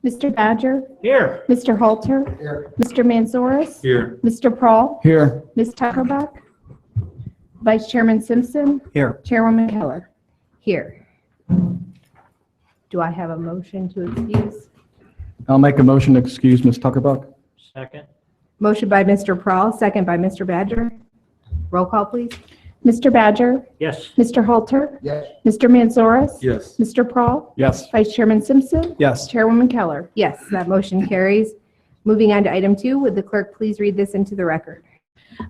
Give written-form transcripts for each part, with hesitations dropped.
Mr. Badger, Here. Mr. Halter, Here. Mr. Manzoris, Here. Mr. Prahl, Here. Ms. Tuckerbuck, Vice Chairman Simpson, Here. Chairwoman Keller. Here. Do I have a motion to excuse? I'll make a motion to excuse Ms. Tuckerbuck. Second. Motion by Mr. Prahl, second by Mr. Badger. Roll call, please. Mr. Badger, Yes. Mr. Halter, Yes. Mr. Manzoris, Yes. Mr. Prahl, Yes. Vice Chairman Simpson, Yes. Chairwoman Keller. Yes, that motion carries. Moving on to item 2, would the clerk please read this into the record?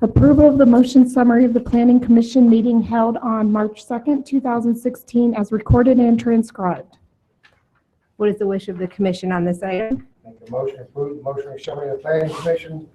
Approval of the motion summary of the Planning Commission meeting held on March 2nd, 2016, as recorded and transcribed. What is the wish of the commission on this item? Make a motion to approve the motion summary of the Planning Commission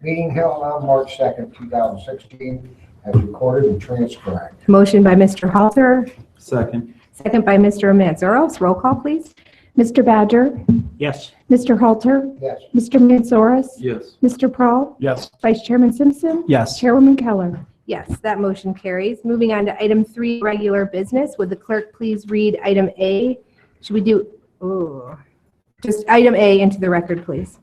meeting held on March 2nd, 2016, as recorded and transcribed. Motion by Mr. Halter, Second. second by Mr. Manzoros. Roll call, please. Mr. Badger, Yes. Mr. Halter, Yes. Mr. Manzoris, Yes. Mr. Prahl, Yes. Vice Chairman Simpson, Yes. Chairwoman Keller. Yes, that motion carries. Moving on to item 3, regular business. Would the clerk please read item A? Should we do, just item A into the record, please?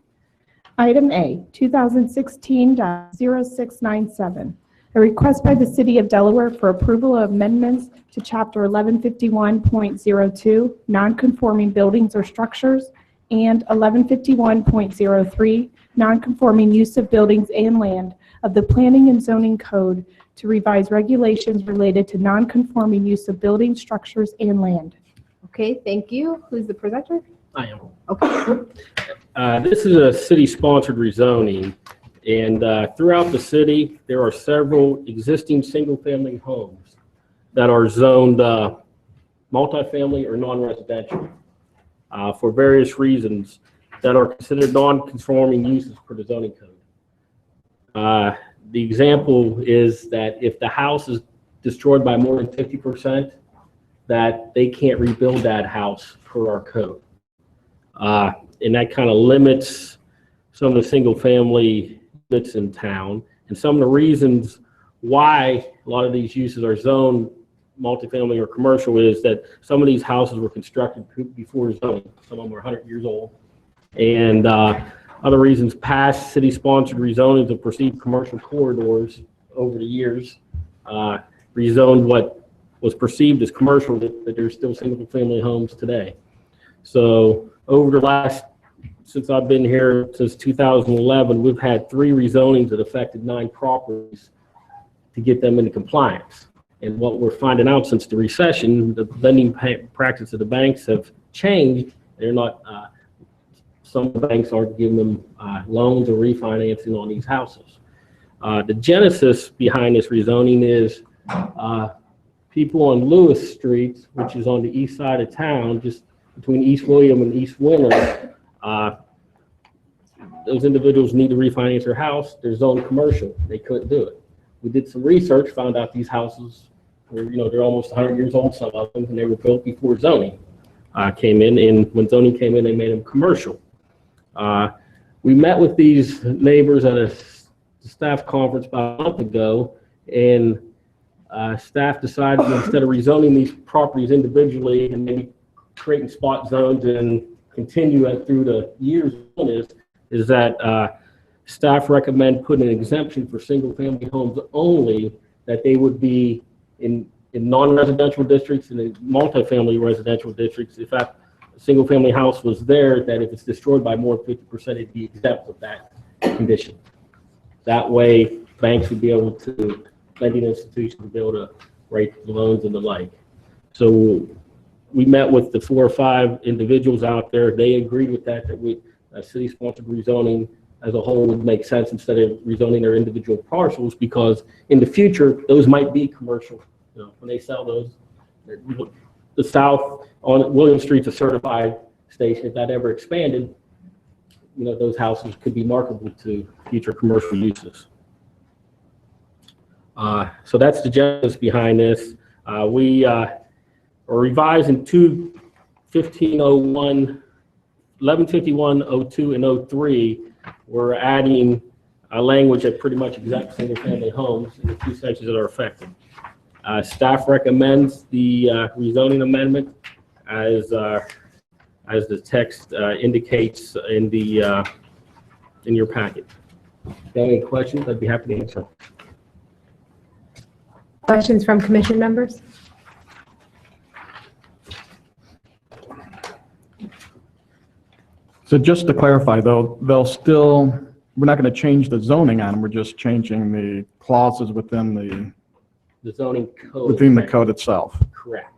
Item A, 2016-0697, a request by the City of Delaware for approval of amendments to Chapter 1151.02, non-conforming buildings or structures, and 1151.03, non-conforming use of buildings and land of the Planning and Zoning Code to revise regulations related to non-conforming use of buildings, structures, and land. Okay, thank you. Who's the presenter? I am. Okay. This is a city-sponsored rezoning, and throughout the city, there are several existing single-family homes that are zoned multifamily or non-residential for various reasons that are considered non-conforming uses per the zoning code. The example is that if the house is destroyed by more than 50%, that they can't rebuild that house per our code. And that kind of limits some of the single-family units in town. And some of the reasons why a lot of these uses are zoned multifamily or commercial is that some of these houses were constructed before zoning. Some of them were 100 years old. And other reasons, past city-sponsored rezonings of perceived commercial corridors over the years rezoned what was perceived as commercial, that there's still single-family homes today. So over the last, since I've been here since 2011, we've had 3 rezonings that affected 9 properties to get them into compliance. And what we're finding out since the recession, the lending practices of the banks have changed. They're not, some banks aren't giving them loans or refinancing on these houses. The genesis behind this rezoning is people on Lewis Street, which is on the east side of town, just between East William and East Winter. Those individuals need to refinance their house. They're zoned commercial. They couldn't do it. We did some research, found out these houses were, they're almost 100 years old, some of them, and they were built before zoning came in. And when zoning came in, they made them commercial. We met with these neighbors at a staff conference about a month ago, and staff decided instead of rezoning these properties individually and maybe creating spot zones and continue it through the years, is that staff recommend putting an exemption for single-family homes only, that they would be in non-residential districts and in multifamily residential districts. If a single-family house was there, that if it's destroyed by more than 50%, it'd be exempt of that condition. That way, banks would be able to, lending institutions would be able to write loans and the like. So we met with the 4 or 5 individuals out there. They agreed with that city-sponsored rezoning as a whole would make sense instead of rezoning their individual parcels, because in the future, those might be commercial. When they sell those, the south on William Street's a certified station. If that ever expanded, those houses could be marketable to future commercial uses. So that's the genesis behind this. We are revising 1151.02 and 03. We're adding a language that pretty much exempts single-family homes in the 2 sections that are affected. Staff recommends the rezoning amendment as as the text indicates in your packet. If you have any questions, I'd be happy to answer. Questions from commission members? So just to clarify, though, we're not going to change the zoning on them, we're just changing the clauses within The zoning code. the code itself. Correct.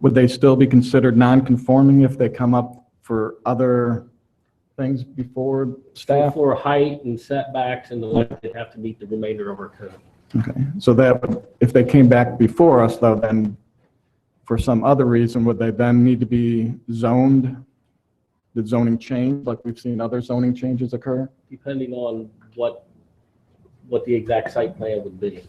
Would they still be considered non-conforming if they come up for other things before staff? For height and setbacks and the like, they have to meet the remainder of our code. Okay, so if they came back before us, though, then for some other reason, would they then need to be zoned? Did zoning change, like we've seen other zoning changes occur? Depending on what the exact site plan would be.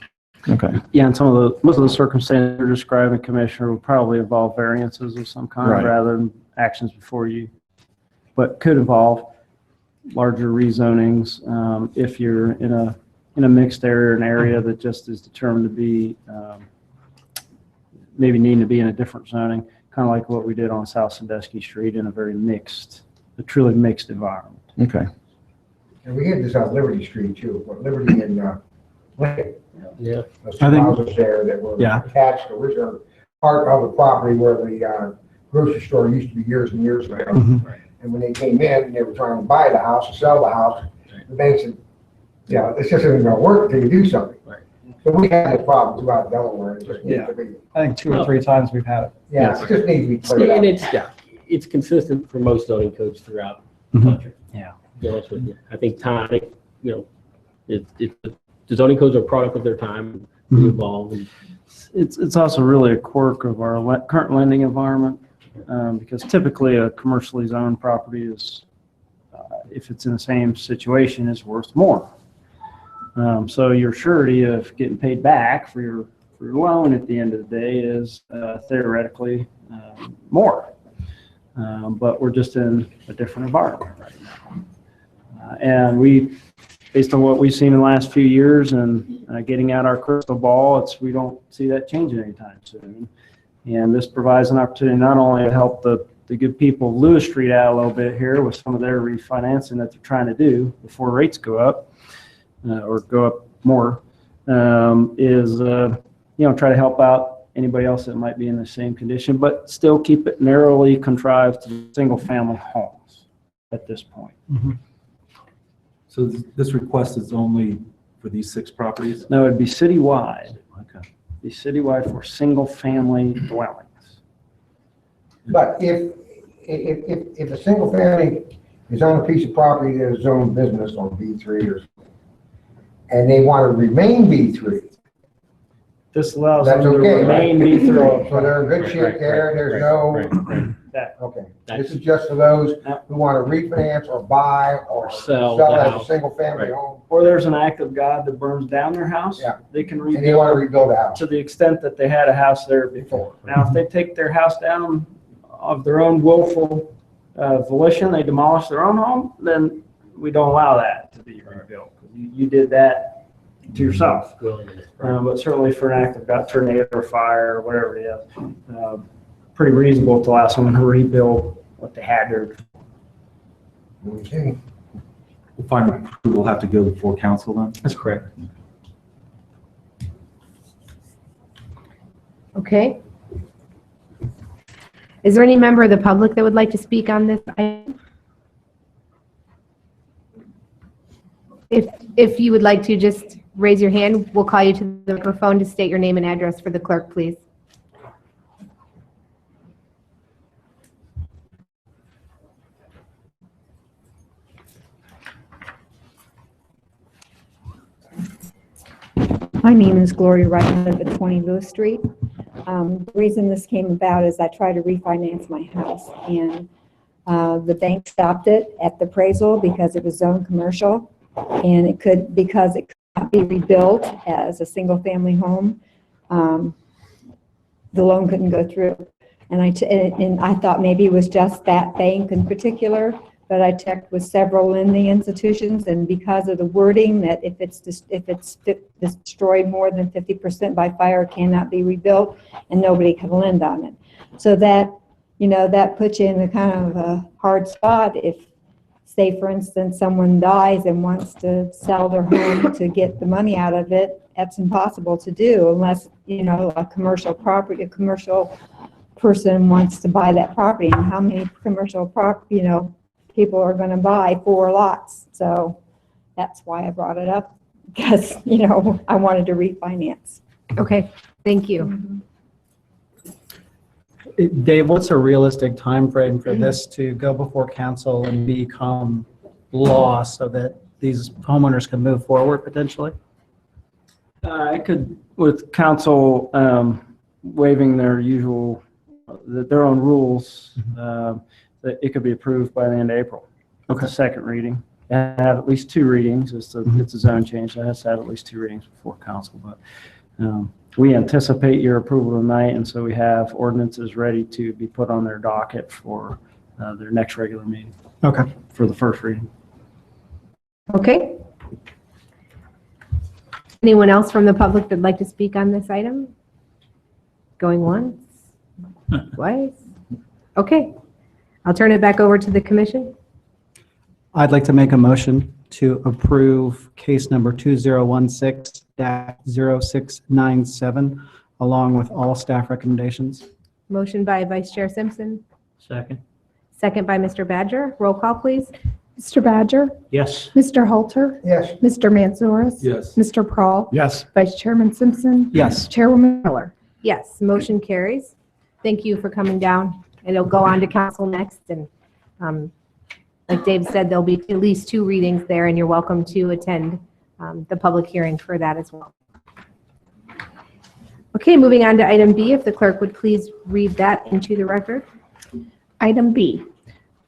Okay, Yeah, and most of the circumstances you're describing, Commissioner, would probably involve variances of some kind Right. rather than actions before you, but could involve larger rezonings if you're in a mixed area, an area that just is determined to be maybe needing to be in a different zoning, kind of like what we did on South Sandusky Street in a truly mixed environment. okay, And we had this on Liberty Street too, but Liberty and Lincoln. Yeah. Those I two think- houses there that were Yeah. attached to, which are part of the property where the grocery store used to be years and years ago. Mhm. And when they came in, and they were trying to buy the house or sell the house, the bank said, yeah, this just isn't gonna work until you do something. Right. So we had that problem throughout Delaware, it just needs to be, I think 2 or 3 times we've had it. yeah, it just needs to be cleared And up. it's consistent for most zoning codes throughout the Mhm. country. Yeah. To be honest with you. I think time, the zoning codes are a product of their time, they Mhm. evolve. And It's also really a quirk of our current lending environment, because typically a commercially zoned property is, if it's in the same situation, is worth more. So your surety of getting paid back for your loan at the end of the day is theoretically more. But we're just in a different environment right now. And based on what we've seen in the last few years and getting out our crystal ball, we don't see that changing anytime soon. And this provides an opportunity not only to help the good people of Lewis Street out a little bit here with some of their refinancing that they're trying to do before rates go up, or go up more, try to help out anybody else that might be in the same condition, but still keep it narrowly contrived to single-family homes at this point. So this request is only for these 6 properties? Now, it'd be citywide, Okay. be citywide for single-family dwellings. But if a single family is on a piece of property that is zoned business on B3 or, and they want to remain B3, This allows them that's to okay, right? remain B3. So they're in good shape there, there's no, okay. This is just for those who want to refinance or buy or Sell sell the as a house. single family Right. home, Or there's an act of God that burns down their house. Yeah. They can and they rebuild want to rebuild a house. to the extent that they had a house there before. Now, if they take their house down of their own willful volition, they demolish their own home, then we don't allow that to be rebuilt. You did that to yourself. But certainly for an act of God, tornado or fire or whatever it is, pretty reasonable to allow someone to rebuild what they had there. Okay. We'll find approval will have to go before council then? That's correct. Okay. Is there any member of the public that would like to speak on this item? If you would like to, just raise your hand. We'll call you to the microphone to state your name and address for the clerk, please. My name is Gloria Wright. I live at 20 Lewis Street. The reason this came about is I tried to refinance my house, and the bank stopped it at the appraisal because it was zoned commercial, and because it could not be rebuilt as a single-family home, the loan couldn't go through. And I thought maybe it was just that bank in particular, but I checked with several lending institutions, and because of the wording that if it's destroyed more than 50% by fire, it cannot be rebuilt, and nobody can lend on it. So that that puts you in a kind of a hard spot if, say, for instance, someone dies and wants to sell their home to get the money out of it. That's impossible to do unless, a commercial property, a commercial person wants to buy that property. And how many commercial people are going to buy 4 lots? So that's why I brought it up, because, I wanted to refinance. Okay, thank you. Dave, what's a realistic timeframe for this to go before council and become law so that these homeowners can move forward potentially? I could, with council waiving their own rules, that it could be approved by the end of April. Okay. Second reading. And have at least 2 readings. It's a zone change. It has to have at least 2 readings before council. But we anticipate your approval tonight, and so we have ordinances ready to be put on their docket for their next regular meeting. Okay. For the first reading. Okay. Anyone else from the public that'd like to speak on this item? Going once? Twice? Okay. I'll turn it back over to the commission. I'd like to make a motion to approve case number 2016-0697 along with all staff recommendations. Motion by Vice Chair Simpson, Second. second by Mr. Badger. Roll call, please. Mr. Badger, Yes. Mr. Halter, Yes. Mr. Mansourus, Yes. Mr. Prahl, Yes. Vice Chairman Simpson, Yes. Chairwoman Miller. Yes, motion carries. Thank you for coming down. It'll go on to council next, and like Dave said, there'll be at least 2 readings there, and you're welcome to attend the public hearing for that as well. Okay, moving on to item B, if the clerk would please read that into the record. Item B,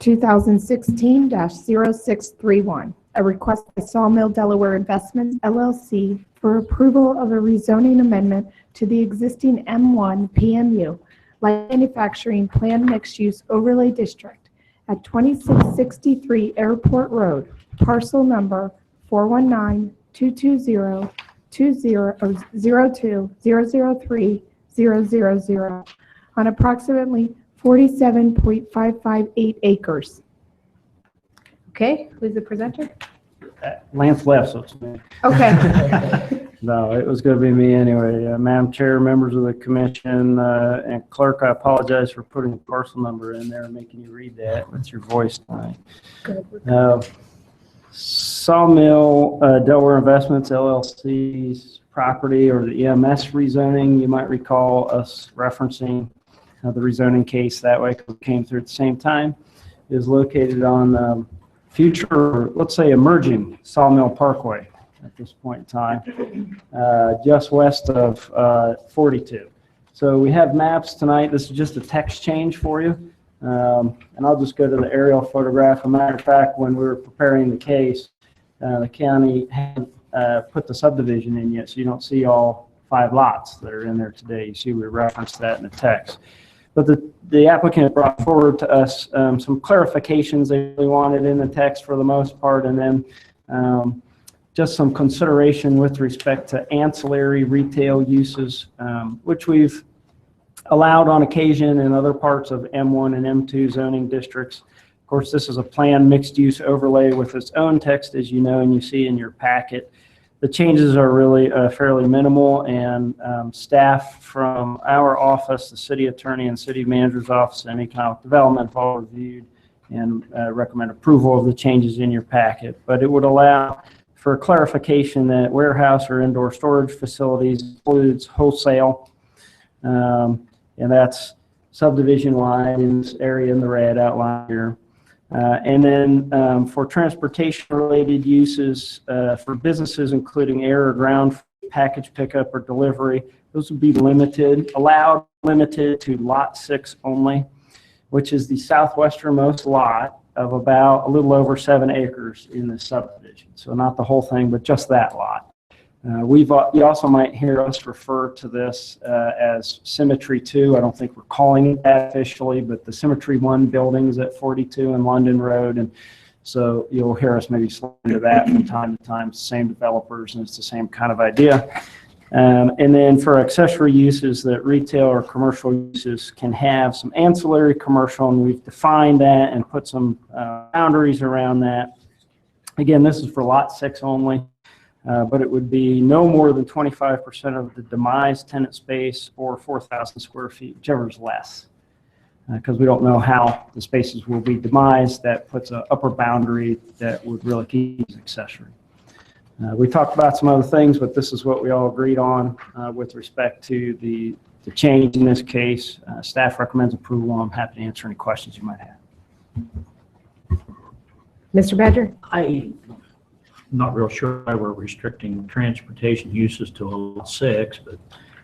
2016-0631, a request by Sawmill Delaware Investments LLC for approval of a rezoning amendment to the existing M1 PMU light manufacturing planned mixed-use overlay district at 2663 Airport Road, parcel number 419-220-003-000 on approximately 47.558 acres. Okay, who's the presenter? Lance left, so it's me. Okay. No, it was going to be me anyway. Madam Chair, members of the commission, and clerk, I apologize for putting the parcel number in there and making you read that. It's your voice tonight. Sawmill Delaware Investments LLC's property, or the EMS rezoning, you might recall us referencing the rezoning case that way because it came through at the same time, is located on future, let's say, emerging Sawmill Parkway at this point in time, just west of 42. So we have maps tonight. This is just a text change for you. And I'll just go to the aerial photograph. As a matter of fact, when we were preparing the case, the county hadn't put the subdivision in yet, so you don't see all 5 lots that are in there today. You see we referenced that in the text. But the applicant brought forward to us some clarifications they really wanted in the text for the most part, and then just some consideration with respect to ancillary retail uses, which we've allowed on occasion in other parts of M1 and M2 zoning districts. Of course, this is a planned mixed-use overlay with its own text, as you know, and you see in your packet. The changes are really fairly minimal, and staff from our office, the city attorney and city manager's office, and economic development have all reviewed and recommend approval of the changes in your packet. But it would allow for clarification that warehouse or indoor storage facilities includes wholesale, and that's subdivision-wide in this area in the red outline here. And then for transportation-related uses for businesses, including air or ground package pickup or delivery, those would be limited to Lot 6 only, which is the southwesternmost lot of about a little over 7 acres in the subdivision. So not the whole thing, but just that lot. You also might hear us refer to this as Symmetry 2. I don't think we're calling it that officially, but the Symmetry 1 building is at 42 and London Road, and so you'll hear us maybe slip into that from time to time. It's the same developers, and it's the same kind of idea. And then for accessory uses, that retail or commercial uses can have some ancillary commercial, and we've defined that and put some boundaries around that. Again, this is for lot 6 only, but it would be no more than 25% of the demised tenant space or 4,000 square feet, whichever is less. Because we don't know how the spaces will be demised, that puts an upper boundary that would really keep it accessory. We talked about some other things, but this is what we all agreed on with respect to the change in this case. Staff recommends approval. I'm happy to answer any questions you might have. Mr. Badger? I'm not real sure why we're restricting transportation uses to lot 6, but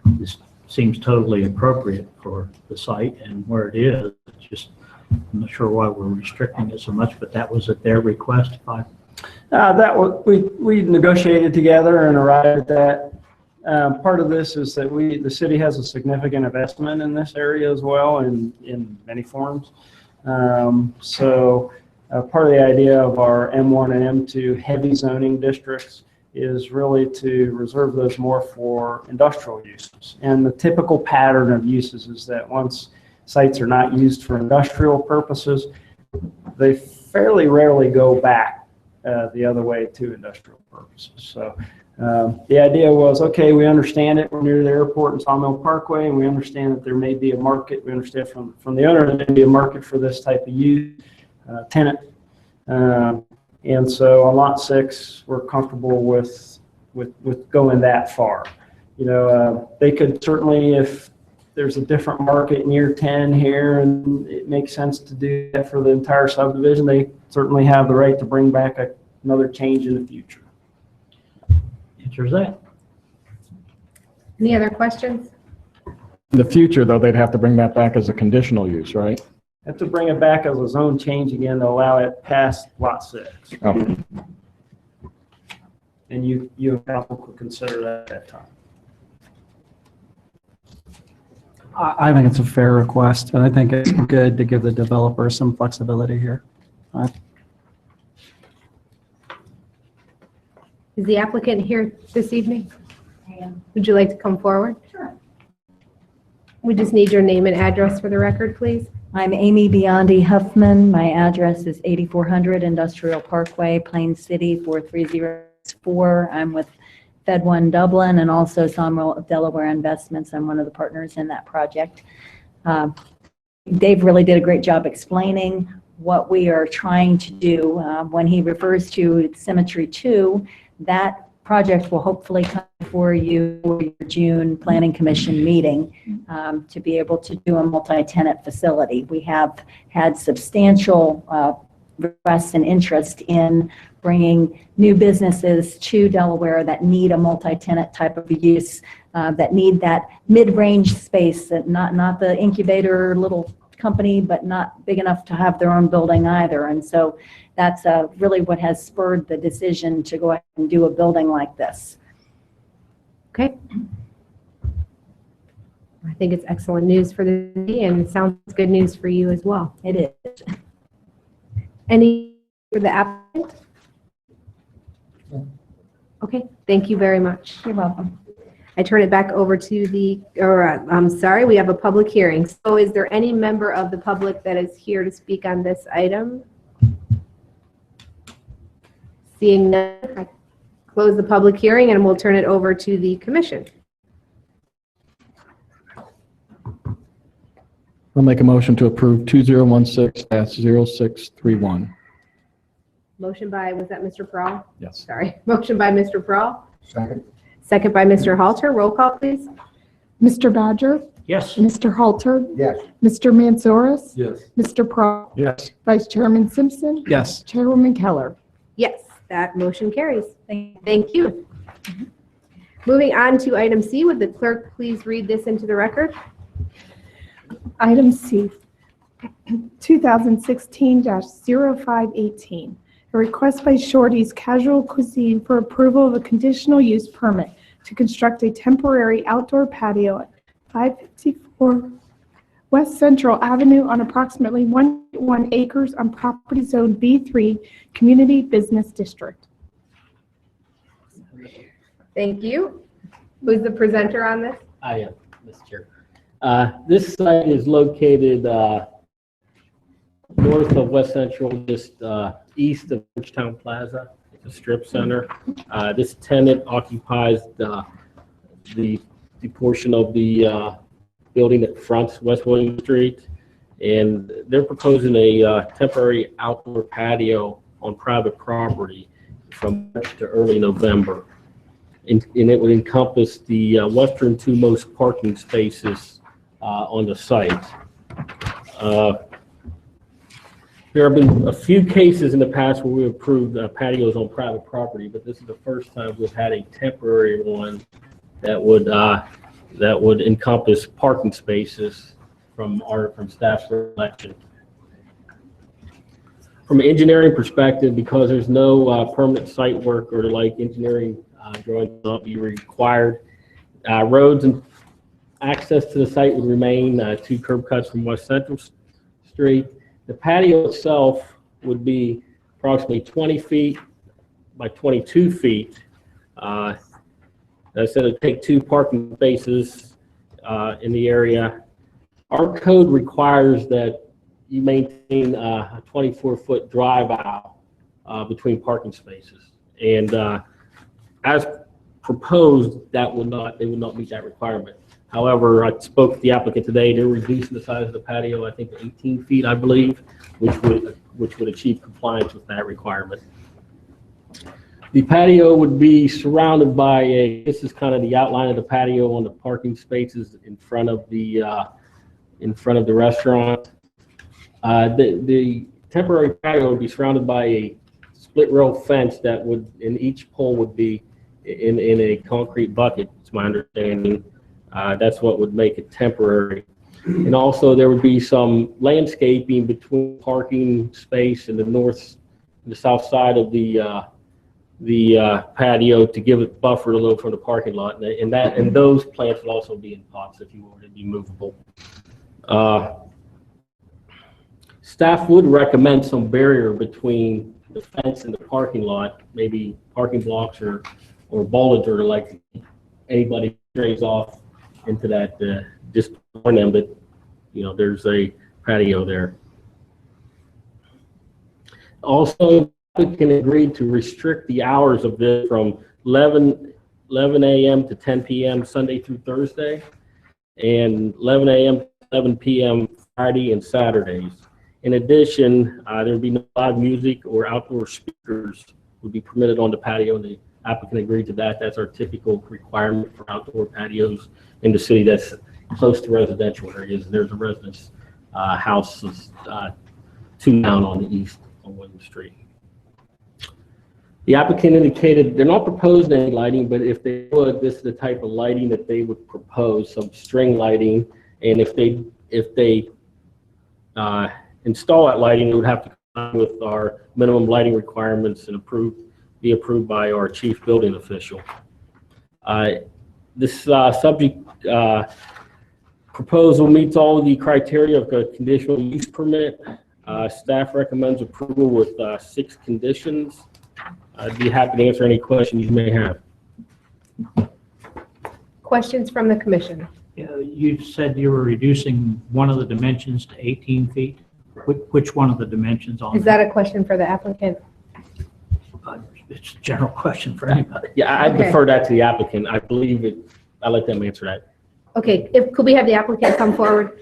this seems totally appropriate for the site and where it is. It's just, I'm not sure why we're restricting it so much, but that was at their request. That was, we negotiated together and arrived at that. Part of this is that the city has a significant investment in this area as well in many forms. So part of the idea of our M1 and M2 heavy zoning districts is really to reserve those more for industrial uses. And the typical pattern of uses is that once sites are not used for industrial purposes, they fairly rarely go back the other way to industrial purposes. So the idea was, okay, we understand it. We're near the airport in Sawmill Parkway, and we understand that there may be a market. We understand from the owner that there may be a market for this type of use, tenant. And so on lot 6, we're comfortable with going that far. You know, they could certainly, if there's a different market in year 10 here and it makes sense to do that for the entire subdivision, they certainly have the right to bring back another change in the future. Answers that. Any other questions? In the future, though, they'd have to bring that back as a conditional use, right? Have to bring it back as a zone change again to allow it past lot 6. Oh. And you and council could consider that at that time. I think it's a fair request, and I think it's good to give the developer some flexibility here. Is the applicant here this evening? Would you like to come forward? Sure. We just need your name and address for the record, please. I'm Amy Biondi Huffman. My address is 8400 Industrial Parkway, Plain City, 43064. I'm with Fed One Dublin and also Sawmill of Delaware Investments. I'm one of the partners in that project. Dave really did a great job explaining what we are trying to do. When he refers to Symmetry 2, that project will hopefully come before you for your June Planning Commission meeting to be able to do a multi-tenant facility. We have had substantial requests and interest in bringing new businesses to Delaware that need a multi-tenant type of use, that need that mid-range space, that not the incubator little company, but not big enough to have their own building either. And so that's really what has spurred the decision to go ahead and do a building like this. Okay. I think it's excellent news for the city, and it sounds good news for you as well. It is. Any for the applicant? Okay, thank you very much. You're welcome. I turn it back over to I'm sorry, we have a public hearing. So is there any member of the public that is here to speak on this item? Seeing none, I close the public hearing and we'll turn it over to the commission. I'll make a motion to approve 2016-0631. Motion by, was that Mr. Prohl? Yes. Sorry. Motion by Mr. Prohl. Second. Second by Mr. Halter. Roll call, please. Mr. Badger, Yes. Mr. Halter, Yes. Mr. Mansoris, Yes. Mr. Prohl, Yes. Vice Chairman Simpson, Yes. Chairwoman Keller. Yes, that motion carries. Thank you. Moving on to item C, would the clerk please read this into the record? Item C, 2016-0518. A request by Shorty's Casual Cuisine for approval of a conditional use permit to construct a temporary outdoor patio at 554 West Central Avenue on approximately 1.1 acres on property zone B3, Community Business District. Thank you. Who's the presenter on this? I am, Mr. Chair. This site is located north of West Central, just east of Bridgetown Plaza. It's a strip center. This tenant occupies the portion of the building that fronts West William Street, and they're proposing a temporary outdoor patio on private property from March to early November. And it would encompass the western two most parking spaces on the site. There have been a few cases in the past where we approved patios on private property, but this is the first time we've had a temporary one that would encompass parking spaces from staff's selection. From an engineering perspective, because there's no permanent site work or like engineering drawings will not be required, roads and access to the site would remain 2 curb cuts from West Central Street. The patio itself would be approximately 20 feet by 22 feet. I said it'd take 2 parking spaces in the area. Our code requires that you maintain a 24-foot drive aisle between parking spaces. And as proposed, they would not meet that requirement. However, I spoke to the applicant today. They're reducing the size of the patio, I think, to 18 feet, I believe, which would achieve compliance with that requirement. The patio would be surrounded by this is kind of the outline of the patio on the parking spaces in front of the restaurant. The temporary patio would be surrounded by a split rail fence that would, in each pole would be in a concrete bucket, it's my understanding. That's what would make it temporary. And also there would be some landscaping between parking space and the south side of the patio to give it buffer a little from the parking lot. And those plants would also be in pots if you wanted to be movable. Staff would recommend some barrier between the fence and the parking lot, maybe parking blocks or bollards, or like anybody strays off into that, just warn them that, there's a patio there. Also, we can agree to restrict the hours of this from 11 a.m. to 10 p.m. Sunday through Thursday, and 11 a.m. to 11 p.m. Friday and Saturdays. In addition, there would be no live music or outdoor speakers would be permitted on the patio, and the applicant agreed to that. That's our typical requirement for outdoor patios in the city that's close to residential areas. There's a residence house 2 down on the east on William Street. The applicant indicated they're not proposing any lighting, but if they would, this is the type of lighting that they would propose, some string lighting. And if they install that lighting, it would have to come with our minimum lighting requirements and be approved by our chief building official. This subject proposal meets all of the criteria of a conditional use permit. Staff recommends approval with 6 conditions. I'd be happy to answer any questions you may have. Questions from the commission? You said you were reducing one of the dimensions to 18 feet. Which one of the dimensions on Is that a question for the applicant? It's a general question for anybody. Yeah, I Okay. defer that to the applicant. I believe it. I'll let them answer that. Okay, could we have the applicant come forward?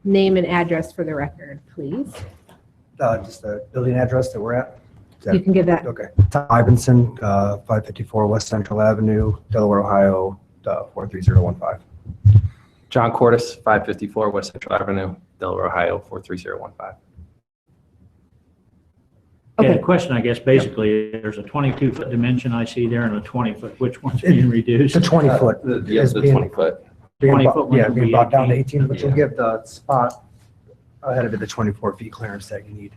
Name and address for the record, please. Just the building address that we're at. You can give that. Okay. Tom Ivinson, 554 West Central Avenue, Delaware, Ohio, 43015. John Cordes, 554 West Central Avenue, Delaware, Ohio, 43015. Okay, Okay. the question, I guess, basically, there's a 22-foot dimension I see there and a 20-foot. Which one's being reduced? It's a 20-foot. Yes, the 20-foot. 20-foot one Yeah, would being be brought down to 18. 18, which will give the spot ahead of it the 24 feet clearance that you need.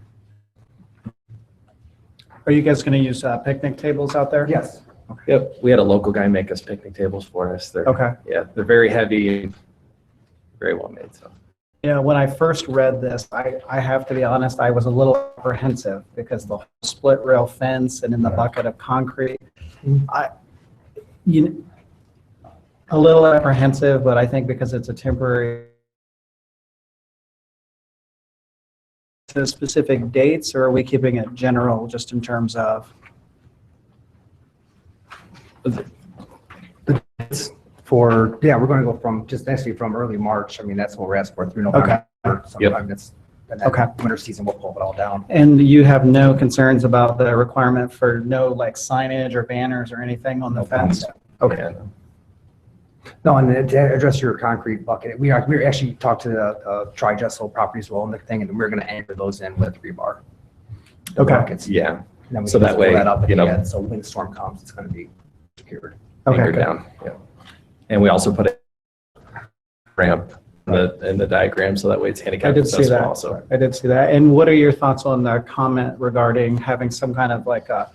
Are you guys going to use picnic tables out there? Yes. Yep, we had a local guy make us picnic tables for us. They're, Okay. yeah, they're very heavy and very well made, so. when I first read this, I have to be honest, I was a little apprehensive because the whole split rail fence and in the bucket of concrete, a little apprehensive, but I think because it's a temporary, to specific dates, or are we keeping it general just in terms of? For, yeah, we're going to go from, just basically from early March. I mean, that's what we're asking for through November. Sometime that's, and then Okay. winter season, we'll pull it all down. And you have no concerns about the requirement for no like signage or banners or anything on the fence? Okay. No, and to address your concrete bucket, we actually talked to the Tri-Jessel property as well and the thing, and we're going to anchor those in with rebar. The Okay. buckets. Yeah, And then we So can that just way, pull that up at you the know- end, so when the storm comes, it's going to be secured. Okay, anchored good. down. Yeah. And we also put a ramp in the diagram, so that way it's I handicapped did see accessible that. also. I did see that. And what are your thoughts on the comment regarding having some kind of like a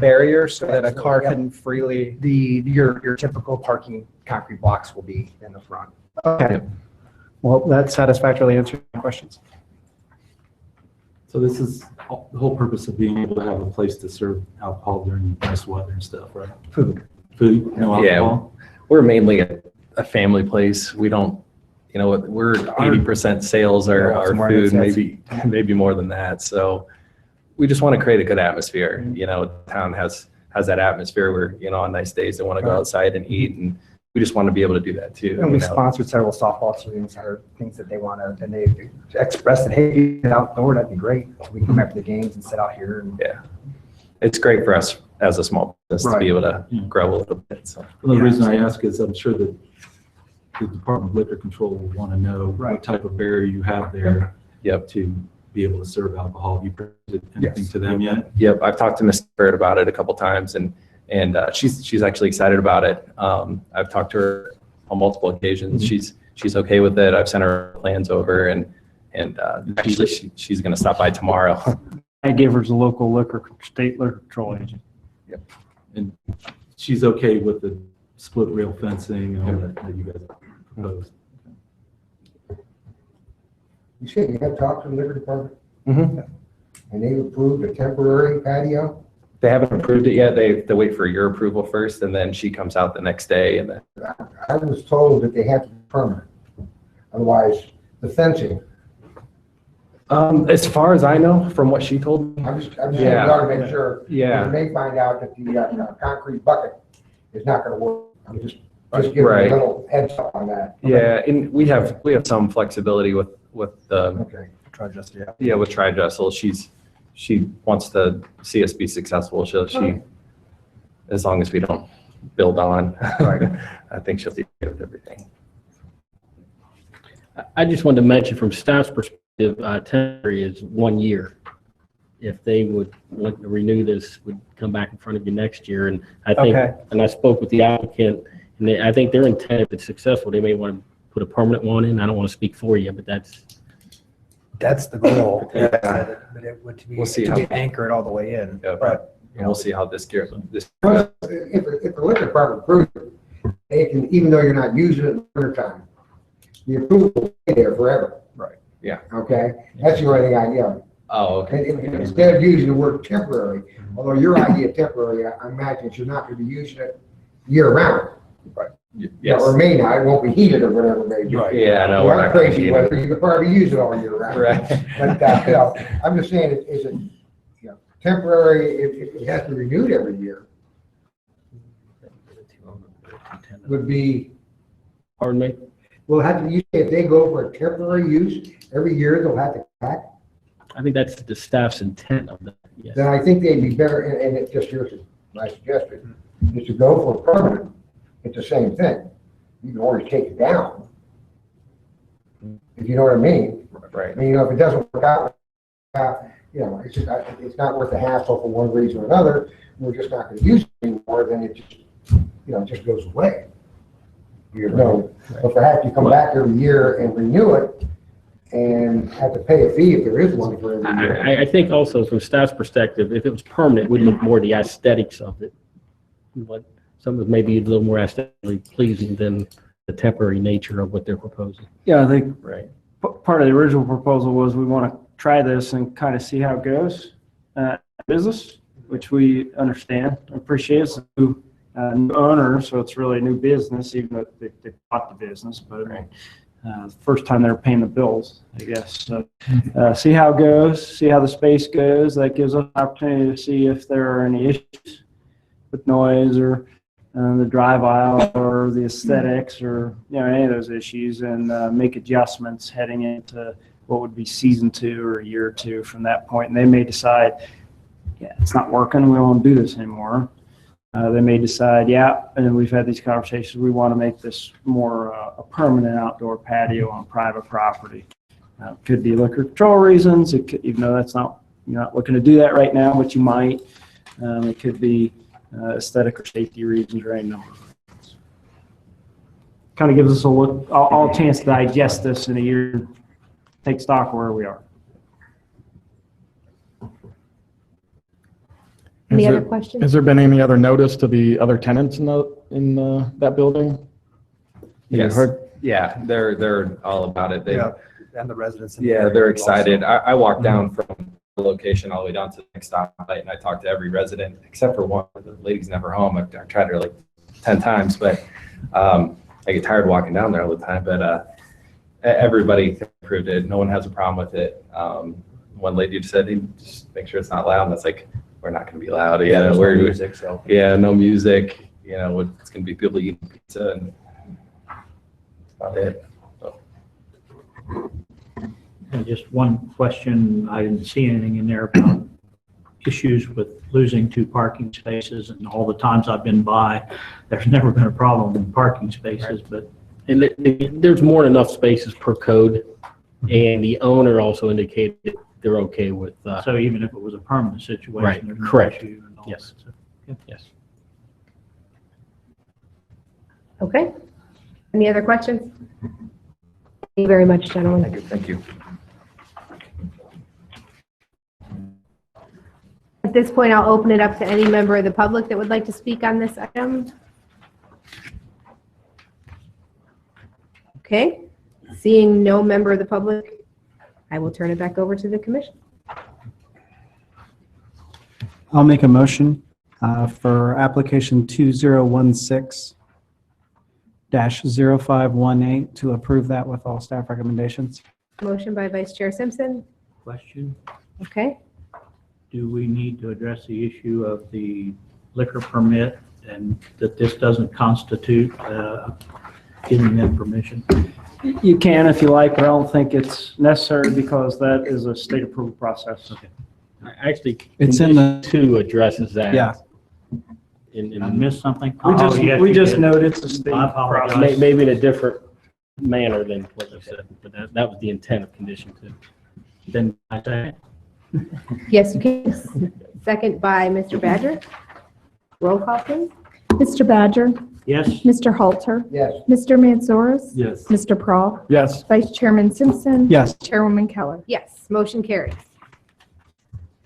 barrier so that a car Yep. can freely? Your typical parking concrete blocks will be in the front. Okay. Well, that satisfactorily answered my questions. So this is the whole purpose of being able to have a place to serve alcohol during nice weather and stuff, right? Food. Food, no Yeah. alcohol? We're mainly a family place. We don't, we're 80% sales are Yeah, our somewhere food, that's- maybe more than that. So we just want to create a good atmosphere. Town has that atmosphere where, on nice days they want to go outside and eat, and we just want to be able to do that too. And we've sponsored several softball teams or things that they want to, and they expressed that, hey, get outdoor, that'd be great. We can come after the games and sit out here. And Yeah. It's great for us as a small business to Right. be able to grow a little bit. So. Well, the reason I ask is I'm sure that the Department of Liquor Control will want to know what type of barrier you have there. Yep. To be able to serve alcohol. Have you presented anything to them yet? Yep, I've talked to Ms. Bird about it a couple times, and she's actually excited about it. I've talked to her on multiple occasions. She's okay with it. I've sent her plans over, and actually she's going to stop by tomorrow. I gave her the local state liquor control agent. And she's okay with the split rail fencing and all that you guys proposed? You said you have talked to the liquor department Mhm. and they approved a temporary patio? They haven't approved it yet. They wait for your approval first, and then she comes out the next day, and then I was told that they have to be permanent. Otherwise, the fencing, as far as I know, from what she told me, I'm just saying, we ought to make sure. Yeah. You may find out that the concrete bucket is not gonna work. I'm just giving you a Right. little heads up on that. yeah, and we have some flexibility with the Okay. Tri-Jessel, yeah. yeah, with Tri-Jessel. She wants to see us be successful. She as long as we don't build on, I think she'll be good with everything. I just wanted to mention from staff's perspective, temporary is 1 year. If they would want to renew this, would come back in front of you next year. And I think, Okay. and I spoke with the applicant, and I think their intent, if it's successful, they may want to put a permanent one in. I don't want to speak for you, but That's the goal. Yeah. That it would be, We'll see to how- be anchored all the way in. Yeah, But, And we'll see how this gear. Plus, if the liquor department approves it, they can, even though you're not using it in the wintertime, the approval will be there forever. Right. Yeah. Okay? That's the only thing Oh, okay. and instead of using the word temporary, although your idea of temporary, I imagine you're not gonna be using it year round. Yes. Or may not, it won't be heated or whatever, maybe. Yeah, no, we're Well, not crazy gonna weather, you could probably use it all year round. Right. But, I'm just saying, is it, temporary, if it has to be renewed every year, would be, pardon me? will have to, you say if they go for a temporary use, every year they'll have to come back? I think that's the staff's intent of that, yes. Then I think they'd be better, and it's just here's my suggestion, is to go for permanent. It's the same thing. You can always take it down. If you know what I mean. Right. I mean, if it doesn't work out, it's just, it's not worth the hassle for one reason or another. We're just not gonna use it anymore, then it just, it just goes away. But perhaps you come back every year and renew it and have to pay a fee if there is one for every year. I think also from staff's perspective, if it was permanent, we'd look more at the aesthetics of it. But some of it may be a little more aesthetically pleasing than the temporary nature of what they're proposing. Yeah, I think Right. part of the original proposal was we want to try this and kind of see how it goes. Business, which we understand, appreciate. It's a new owner, so it's really a new business, even though they bought the business, but first time they're paying the bills, I guess. So, see how it goes, see how the space goes. That gives us an opportunity to see if there are any issues with noise or the drive aisle or the aesthetics or any of those issues, and make adjustments heading into what would be season 2 or a year or 2 from that point. And they may decide, yeah, it's not working, we don't want to do this anymore. They may decide, yeah, and we've had these conversations, we want to make this more a permanent outdoor patio on private property. Could be liquor control reasons, it could, even though that's not, you're not looking to do that right now, but you might. It could be aesthetic or safety reasons or any number of reasons. Kind of gives us a look, all chance to digest this in a year, take stock of where we are. Any other questions? Has there been any other notice to the other tenants in that building? Yes. Heard? Yeah, they're all about it. They, Yeah, and the residents. in the yeah, area they're also. excited. I walked down from the location all the way down to the next stoplight, and I talked to every resident except for one. The lady's never home. I tried her like 10 times, but I get tired walking down there all the time. But everybody approved it. No one has a problem with it. One lady just said, "Hey, just make sure it's not loud." And that's like, we're not going to be loud. Yeah, there's no we're music, so. Yeah, no music. It's going to be people eating pizza, and that's about it. So. And just one question, I didn't see anything in there about issues with losing 2 parking spaces, and all the times I've been by, there's never been a problem in parking spaces, but. And there's more than enough spaces per code, and the owner also indicated they're okay with. So even if it was a permanent situation, Right, there's no correct. issue and all Yes. that, so, Yes. Okay. Any other questions? Thank you very much, gentlemen. Thank you. At this point, I'll open it up to any member of the public that would like to speak on this item. Okay, seeing no member of the public, I will turn it back over to the commission. I'll make a motion for application 2016-0518 to approve that with all staff recommendations. Motion by Vice Chair Simpson. Question, Okay, do we need to address the issue of the liquor permit and that this doesn't constitute giving them permission? You can if you like, but I don't think it's necessary because that is a state approval process. Okay. Actually, It's in the- condition 2 addresses that. Yeah. Did I miss something? We Oh, yes, we you just did. noted it's a state I apologize. process. Maybe in a different manner than what you said, but that was the intent of condition 2. Then I say, yes, you can. Second by Mr. Badger. Roll call, please. Mr. Badger, yes? Mr. Halter, Yes. Mr. Mansoris, Yes. Mr. Prahl, Yes. Vice Chairman Simpson. Yes. Chairwoman Keller. Yes, motion carries.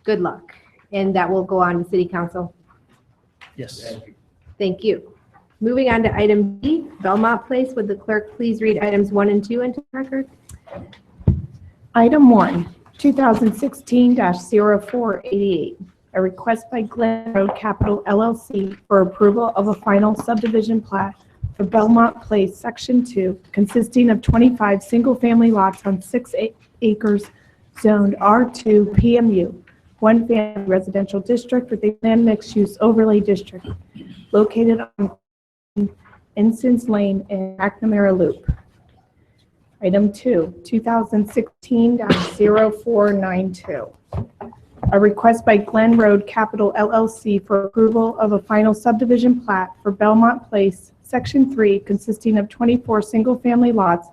Good luck. And that will go on to City Council. Yes. Thank you. Moving on to item B, Belmont Place. Would the clerk please read items 1 and 2 into the record? Item 1, 2016-0488, a request by Glen Road Capital LLC for approval of a final subdivision plat for Belmont Place, Section 2, consisting of 25 single-family lots on 6 acres zoned R2 PMU, one family residential district with a planned mixed-use overlay district located on Instance Lane and McNamara Loop. Item 2, 2016-0492. A request by Glen Road Capital LLC for approval of a final subdivision plat for Belmont Place, Section 3, consisting of 24 single-family lots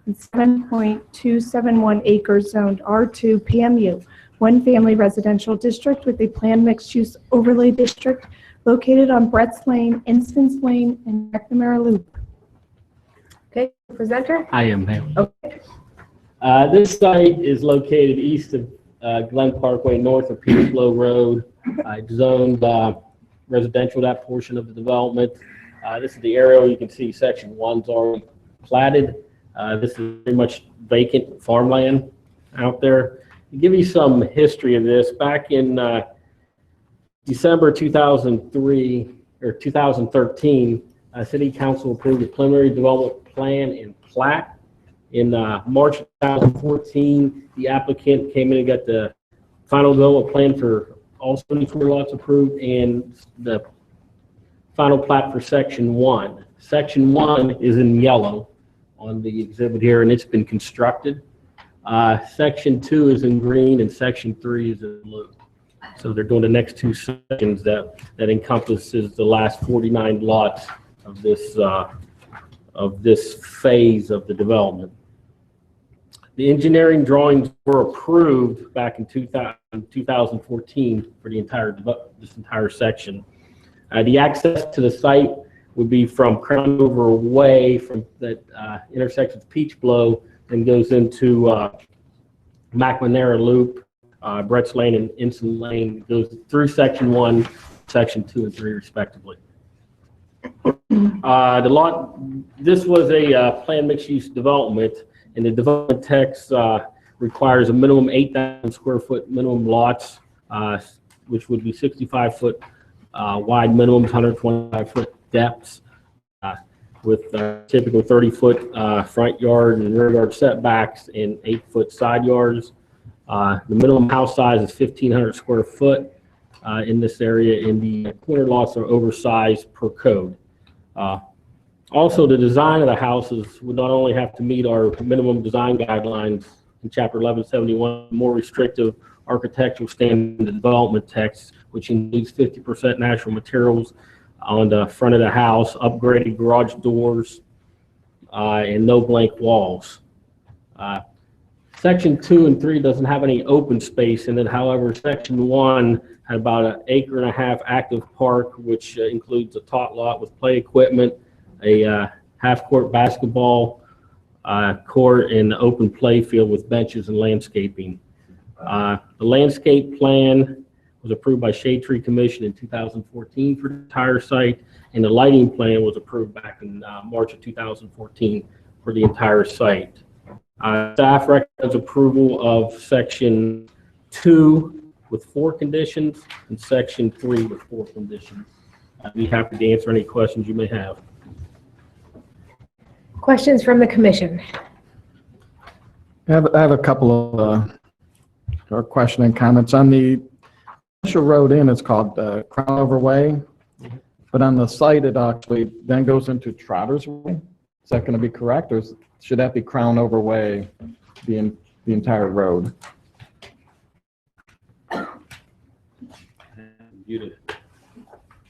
on 7.271 acres zoned R2 PMU, one family residential district with a planned mixed-use overlay district located on Brett's Lane, Instance Lane, and McNamara Loop. Okay, presenter? I am there. Okay. This site is located east of Glen Parkway, north of Peterslow Road. It's zoned residential, that portion of the development. This is the aerial. You can see section 1's already platted. This is pretty much vacant farmland out there. To give you some history of this, back in December 2003 or 2013, City Council approved a preliminary development plan and plat. In March 2014, the applicant came in and got the final development plan for all 74 lots approved and the final plat for Section 1. Section 1 is in yellow on the exhibit here, and it's been constructed. Section 2 is in green, and Section 3 is in blue. So they're doing the next two sections that encompasses the last 49 lots of this phase of the development. The engineering drawings were approved back in 2014 for this entire section. The access to the site would be from Crownover Way, from that intersects with Peach Blow, and goes into McNamara Loop, Brett's Lane, and Ensign Lane. Goes through Section 1, Section 2, and 3, respectively. This was a planned mixed-use development, and the development text requires a minimum 8,000 square foot minimum lots, which would be 65-foot wide minimums, 125-foot depths, with typical 30-foot front yard and rear yard setbacks and 8-foot side yards. The minimum house size is 1,500 square foot in this area, and the corner lots are oversized per code. Also, the design of the houses would not only have to meet our minimum design guidelines in Chapter 1171, more restrictive architectural standard development text, which includes 50% natural materials on the front of the house, upgraded garage doors, and no blank walls. Section 2 and 3 doesn't have any open space in it. However, Section 1 had about an 1.5 acre active park, which includes a tot lot with play equipment, a half-court basketball court, and an open play field with benches and landscaping. The landscape plan was approved by Shade Tree Commission in 2014 for the entire site, and the lighting plan was approved back in March of 2014 for the entire site. Staff recommends approval of Section 2 with 4 conditions and Section 3 with 4 conditions. I'd be happy to answer any questions you may have. Questions from the commission? I have a couple of question and comments. On the initial road in, it's called Crownover Way, but on the site, it actually then goes into Trotter's Way. Is that going to be correct, or should that be Crownover Way, the entire road? You to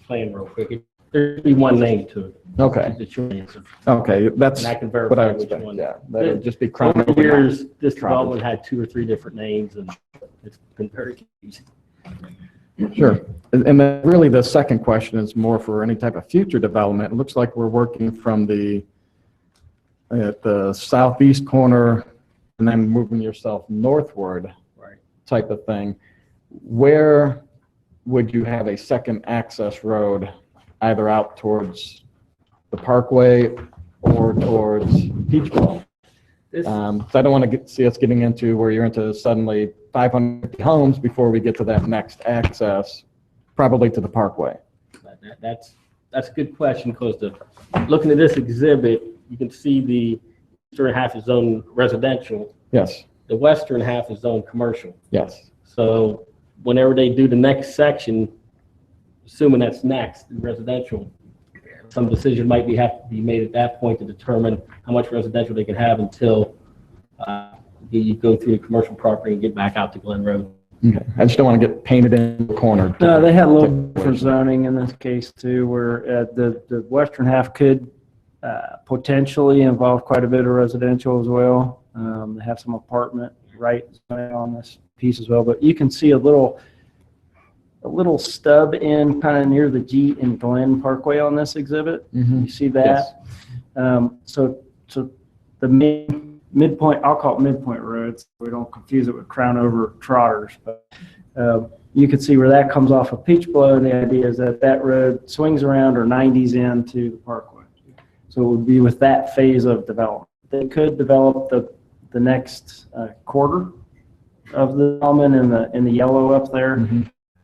plan real quick. There'd be one name to it. Okay. It's your answer. Okay, that's And I can what I verify which expect. one. Yeah, that would just be Over Crownover. the years, this Trotter's. development had 2 or 3 different names, and it's been very confusing. Sure. And then really the second question is more for any type of future development. It looks like we're working from at the southeast corner and then moving yourself northward, Right. type of thing. Where would you have a second access road, either out towards the Parkway or towards Peach Blow? This, So I don't want to see us getting into where you're into suddenly 500 homes before we get to that next access, probably to the Parkway. that's a good question, because looking at this exhibit, you can see the eastern half is zoned residential. Yes, The western half is zoned commercial. yes. So whenever they do the next section, assuming that's next, residential, some decision might have to be made at that point to determine how much residential they can have until you go through the commercial property and get back out to Glen Road. Okay. I just don't want to get painted in the corner. No, they had a little different zoning in this case too, where the western half could potentially involve quite a bit of residential as well. They have some apartment right on this piece as well, but you can see a little stub in kind of near the G and Glen Parkway on this exhibit. Mhm. You see that? So the midpoint, I'll call it midpoint road, so we don't confuse it with Crownover Trotters, but you can see where that comes off of Peach Blow, and the idea is that road swings around or 90s into the Parkway. So it would be with that phase of development they could develop the next quarter of the development in the yellow up there.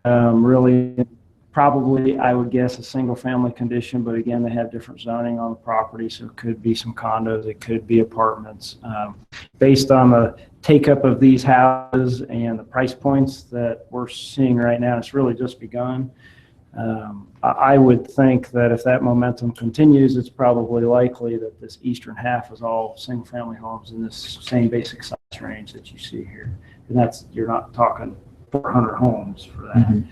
Really, probably, I would guess, a single-family condition, but again, they have different zoning on the property, so it could be some condos, it could be apartments. Based on the take-up of these houses and the price points that we're seeing right now, it's really just begun. I would think that if that momentum continues, it's probably likely that this eastern half is all single-family homes in this same basic size range that you see here. And that's, you're not talking 400 homes for that.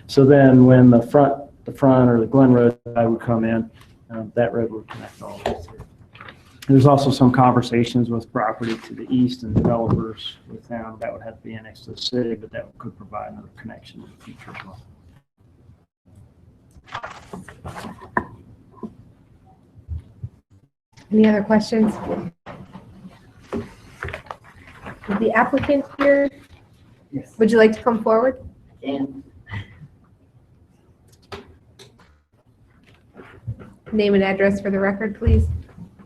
So then when the front or the Glen Road I would come in, that road would connect all the way through. There's also some conversations with property to the east and developers with them that would have to be annexed to the city, but that could provide another connection in the future as well. Any other questions? Is the applicant here? Yes. Would you like to come forward? And Name and address for the record, please.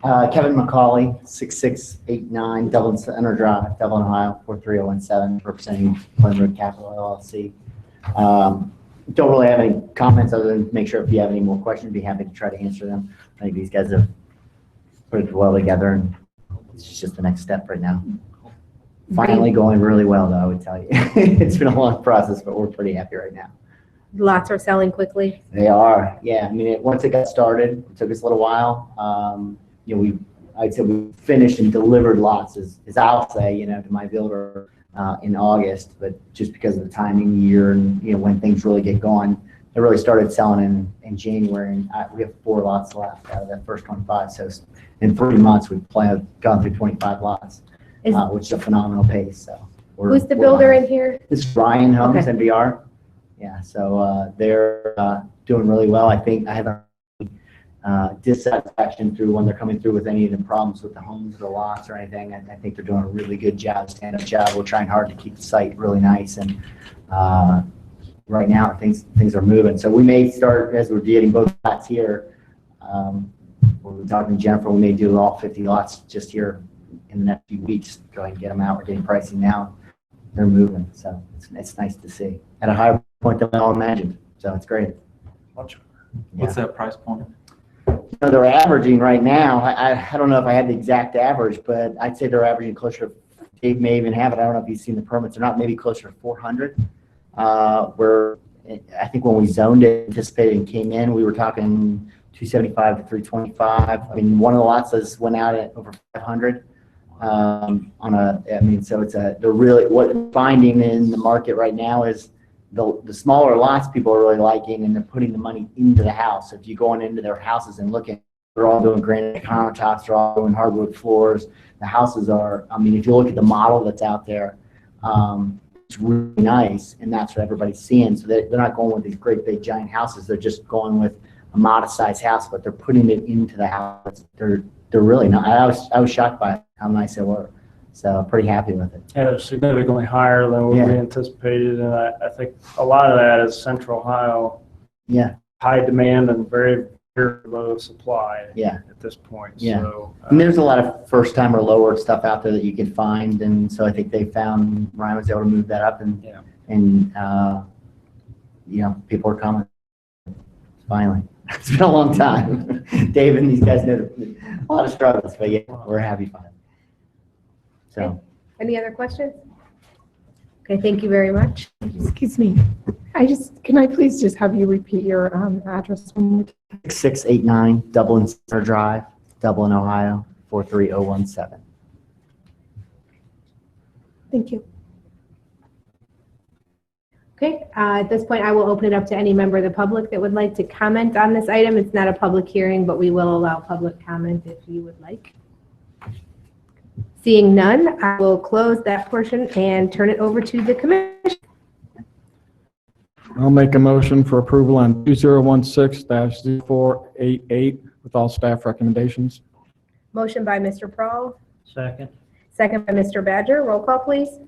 Kevin McCauley, 6689 Dublin Center Drive, Dublin, Ohio, 43017, representing Glen Road Capital LLC. Don't really have any comments other than make sure if you have any more questions, be happy to try to answer them. I think these guys have put it well together, and it's just the next step right now. Finally going really well, though, I would tell you. It's been a long process, but we're pretty happy right now. Lots are selling quickly. They are, yeah. I mean, once it got started, it took us a little while. You know, I'd say we finished and delivered lots, as I'll say, you know, to my builder in August, but just because of the timing year and, you know, when things really get going, it really started selling in January, and we have 4 lots left out of that first 25. So in 3 months, we've gone through 25 lots, which is a phenomenal pace. So Who's the builder in here? This is Ryan Homes, Okay. NBR. Yeah, so they're doing really well. I think I haven't dissatisfaction through when they're coming through with any of the problems with the homes or the lots or anything. I think they're doing a really good job, stand-up job. We're trying hard to keep the site really nice, and right now things are moving. So we may start, as we're getting both lots here, we're talking to Jennifer, we may do all 50 lots just here in the next few weeks. Go ahead and get them out. We're getting pricing now. They're moving, so it's nice to see at a higher point than we all imagined. So it's great. What's that price point? You know, they're averaging right now. I don't know if I had the exact average, but I'd say they're averaging closer to, Dave may even have it. I don't know if you've seen the permits or not. Maybe closer to 400. Where I think when we zoned it, anticipated and came in, we were talking 275 to 325. I mean, one of the lots went out at over 500. So they're really, what we're finding in the market right now is the smaller lots people are really liking, and they're putting the money into the house. So if you go on into their houses and looking, they're all doing granite countertops, they're all doing hardwood floors. The houses are, I mean, if you look at the model that's out there, it's really nice, and that's what everybody's seeing. So they're not going with these great big giant houses. They're just going with a modest sized house, but they're putting it into the house. They're really nice. I was shocked by how nice they were. So pretty happy with it. Yeah, it's significantly higher than what we anticipated, and I think a lot of that is Central Ohio. Yeah. High demand and very, very low supply. Yeah. At this point. Yeah. So, and there's a lot of first time or lower stuff out there that you can find, and so I think they found Ryan was able to move that up, and you know, people are coming. Finally, it's been a long time. Dave and these guys know a lot of struggles, but yeah, we're happy finally. So. Okay. Any other questions? Okay, thank you very much. Excuse me. Can I please just have you repeat your address one more time? 6689 Dublin Center Drive, Dublin, Ohio, 43017. Thank you. Okay, at this point, I will open it up to any member of the public that would like to comment on this item. It's not a public hearing, but we will allow public comment if you would like. Seeing none, I will close that portion and turn it over to the commission. I'll make a motion for approval on 2016-0488 with all staff recommendations. Motion by Mr. Prohl, Second. second by Mr. Badger. Roll call, please.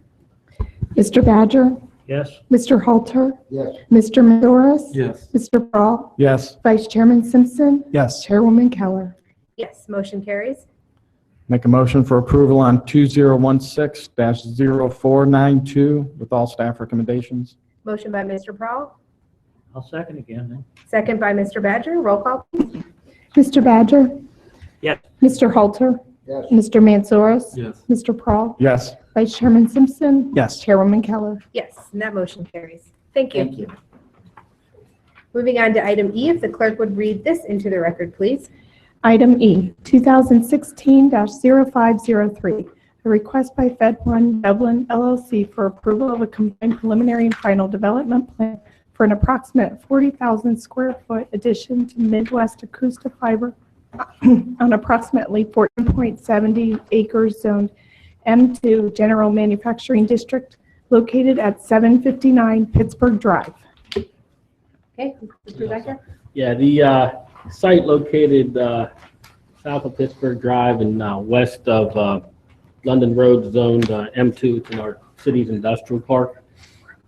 Mr. Badger? Yes. Mr. Halter? Yes. Mr. Madoris? Yes. Mr. Brawl? Yes. Vice Chairman Simpson? Yes. Chairwoman Keller? Yes, motion carries. Make a motion for approval on 2016-0492 with all staff recommendations. Motion by Mr. Prowl, I'll second again then. second by Mr. Badger. Roll call, please. Mr. Badger? Yes. Mr. Halter? Yes. Mr. Mansoros? Yes. Mr. Prohl? Yes. Vice Chairman Simpson? Yes. Chairwoman Keller? Yes, and that motion carries. Thank you. Thank you. Moving on to item E, if the clerk would read this into the record, please. Item E, 2016-0503, a request by Fed One Dublin LLC for approval of a combined preliminary and final development plan for an approximate 40,000 square foot addition to Midwest Acoustic Fiber on approximately 14.70 acres zoned M2 General Manufacturing District located at 759 Pittsburgh Drive. Okay, Mr. Rebecca? Yeah, the site located south of Pittsburgh Drive and west of London Road, zoned M2. It's in our city's industrial park.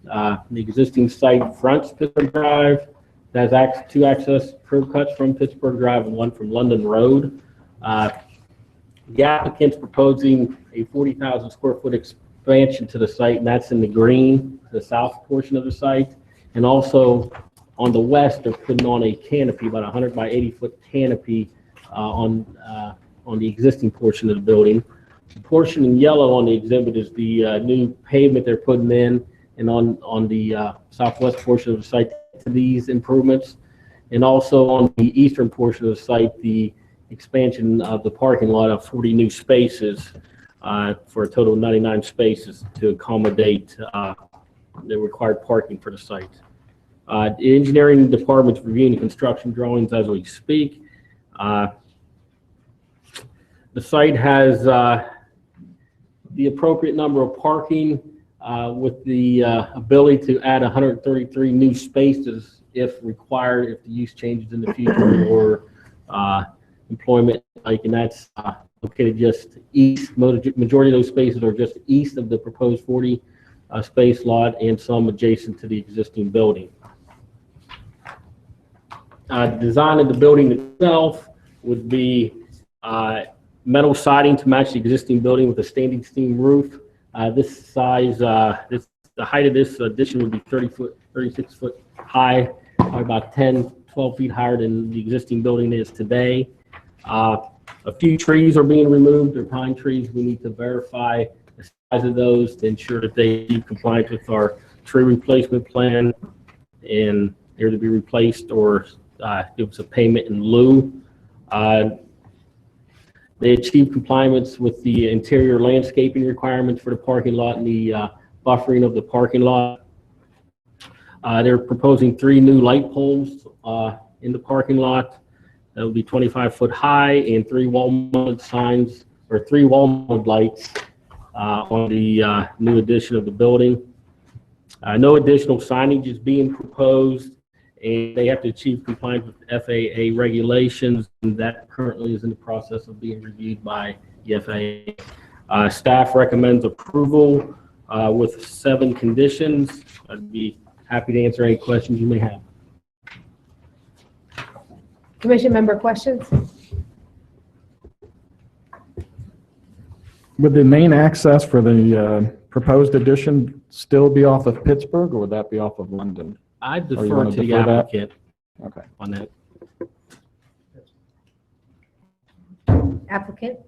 The existing site fronts Pittsburgh Drive. It has two access curb cuts from Pittsburgh Drive and one from London Road. The applicant's proposing a 40,000 square foot expansion to the site, and that's in the green, the south portion of the site. And also on the west, they're putting on a canopy, about 100 by 80 foot canopy on the existing portion of the building. The portion in yellow on the exhibit is the new pavement they're putting in, and on the southwest portion of the site to these improvements. And also on the eastern portion of the site, the expansion of the parking lot of 40 new spaces for a total of 99 spaces to accommodate the required parking for the site. The engineering department's reviewing construction drawings as we speak. The site has the appropriate number of parking with the ability to add 133 new spaces if required, if the use changes in the future or employment, and that's located just east. Majority of those spaces are just east of the proposed 40 space lot and some adjacent to the existing building. Design of the building itself would be metal siding to match the existing building with a standing seam roof. This size, the height of this addition would be 36 foot high, probably about 10, 12 feet higher than the existing building is today. A few trees are being removed. They're pine trees. We need to verify the size of those to ensure that they be compliant with our tree replacement plan, and they're to be replaced or give us a payment in lieu. They achieve compliance with the interior landscaping requirements for the parking lot and the buffering of the parking lot. They're proposing 3 new light poles in the parking lot. That will be 25 foot high, and 3 wall-mounted signs, or 3 wall-mounted lights on the new addition of the building. No additional signage is being proposed, and they have to achieve compliance with FAA regulations, and that currently is in the process of being reviewed by the FAA. Staff recommends approval with 7 conditions. I'd be happy to answer any questions you may have. Commission member questions? Would the main access for the proposed addition still be off of Pittsburgh, or would that be off of London? I Or you defer wanna to the defer that? applicant Okay. on that. Applicant?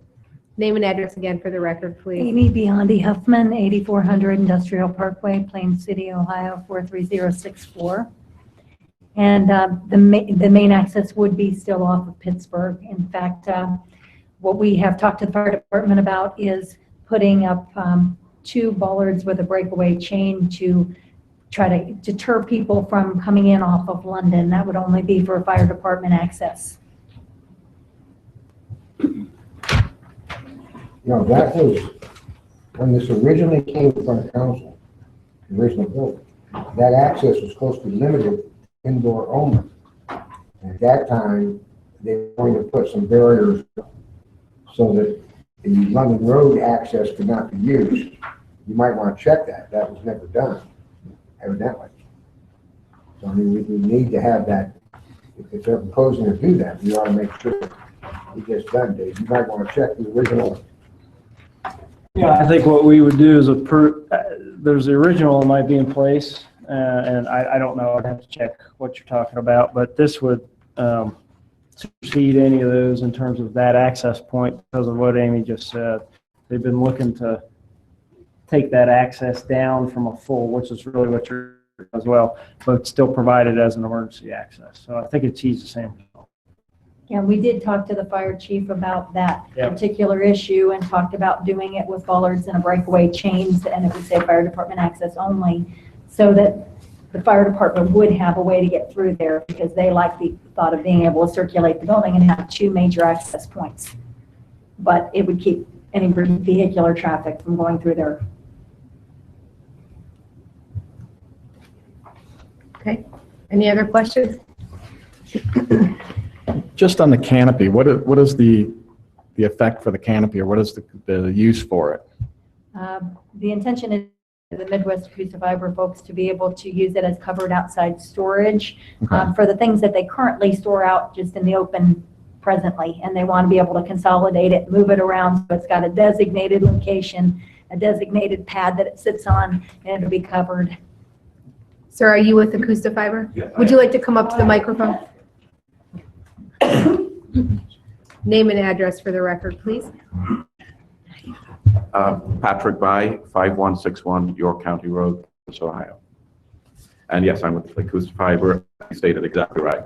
Name and address again for the record, please. Amy Biondi Huffman, 8400 Industrial Parkway, Plain City, Ohio, 43064. And the main access would be still off of Pittsburgh. In fact, what we have talked to the fire department about is putting up 2 bollards with a breakaway chain to try to deter people from coming in off of London. That would only be for fire department access. No, that was, when this originally came in front of council, the original building, that access was supposed to be limited indoor only. And at that time, they were going to put some barriers so that the London Road access could not be used. You might want to check that. That was never done, evidently. So I mean, we need to have that. If they're proposing to do that, we ought to make sure it gets done, Dave. You might want to check the original. Yeah, I think what we would do is there's the original that might be in place, and I don't know, I'd have to check what you're talking about, but this would supersede any of those in terms of that access point because of what Amy just said. They've been looking to take that access down from a full, which is really what you're as well, but still provide it as an emergency access. So I think it achieves the same. Yeah, we did talk to the fire chief about that Yep. particular issue and talked about doing it with bollards and a breakaway chains, and it would say fire department access only, so that the fire department would have a way to get through there because they like the thought of being able to circulate the building and have two major access points. But it would keep any vehicular traffic from going through there. Okay, any other questions? Just on the canopy, what is the effect for the canopy, or what is the use for it? The intention is the Midwest Acoustic Fiber folks to be able to use it as covered outside storage for the things that they currently store out just in the open presently, and they want to be able to consolidate it, move it around, so it's got a designated location, a designated pad that it sits on, and it'll be covered. Sir, are you with Acoustifiber? Yes. Would you like to come up to the microphone? Name and address for the record, please. Patrick By, 5161 York County Road, Ohio. And yes, I'm with Acoustic Fiber. You stated exactly right.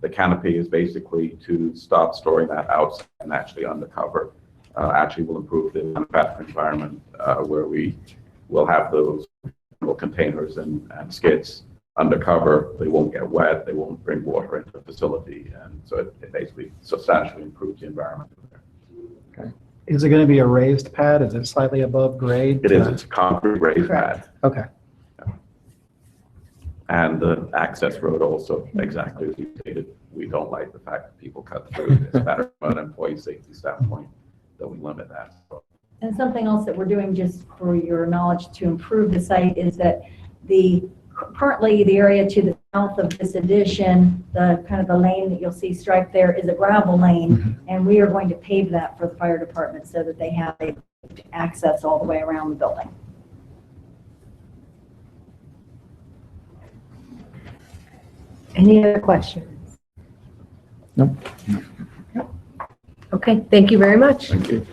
The canopy is basically to stop storing that outside and actually undercover. Actually will improve the manufacturing environment where we will have those containers and skids undercover. They won't get wet. They won't bring water into the facility. And so it basically substantially improves the environment. Okay. Is it going to be a raised pad? Is it slightly above grade? It is. It's a concrete raised pad. Okay. And the access road also, exactly as you stated, we don't like the fact that people cut through. It's better from an employee safety standpoint that we limit that. And something else that we're doing, just for your knowledge, to improve the site is that currently the area to the south of this addition, the kind of the lane that you'll see striped there is a gravel lane, and we are going to pave that for the fire department so that they have access all the way around the building. Any other questions? Nope. Okay, thank you very much. Thank you.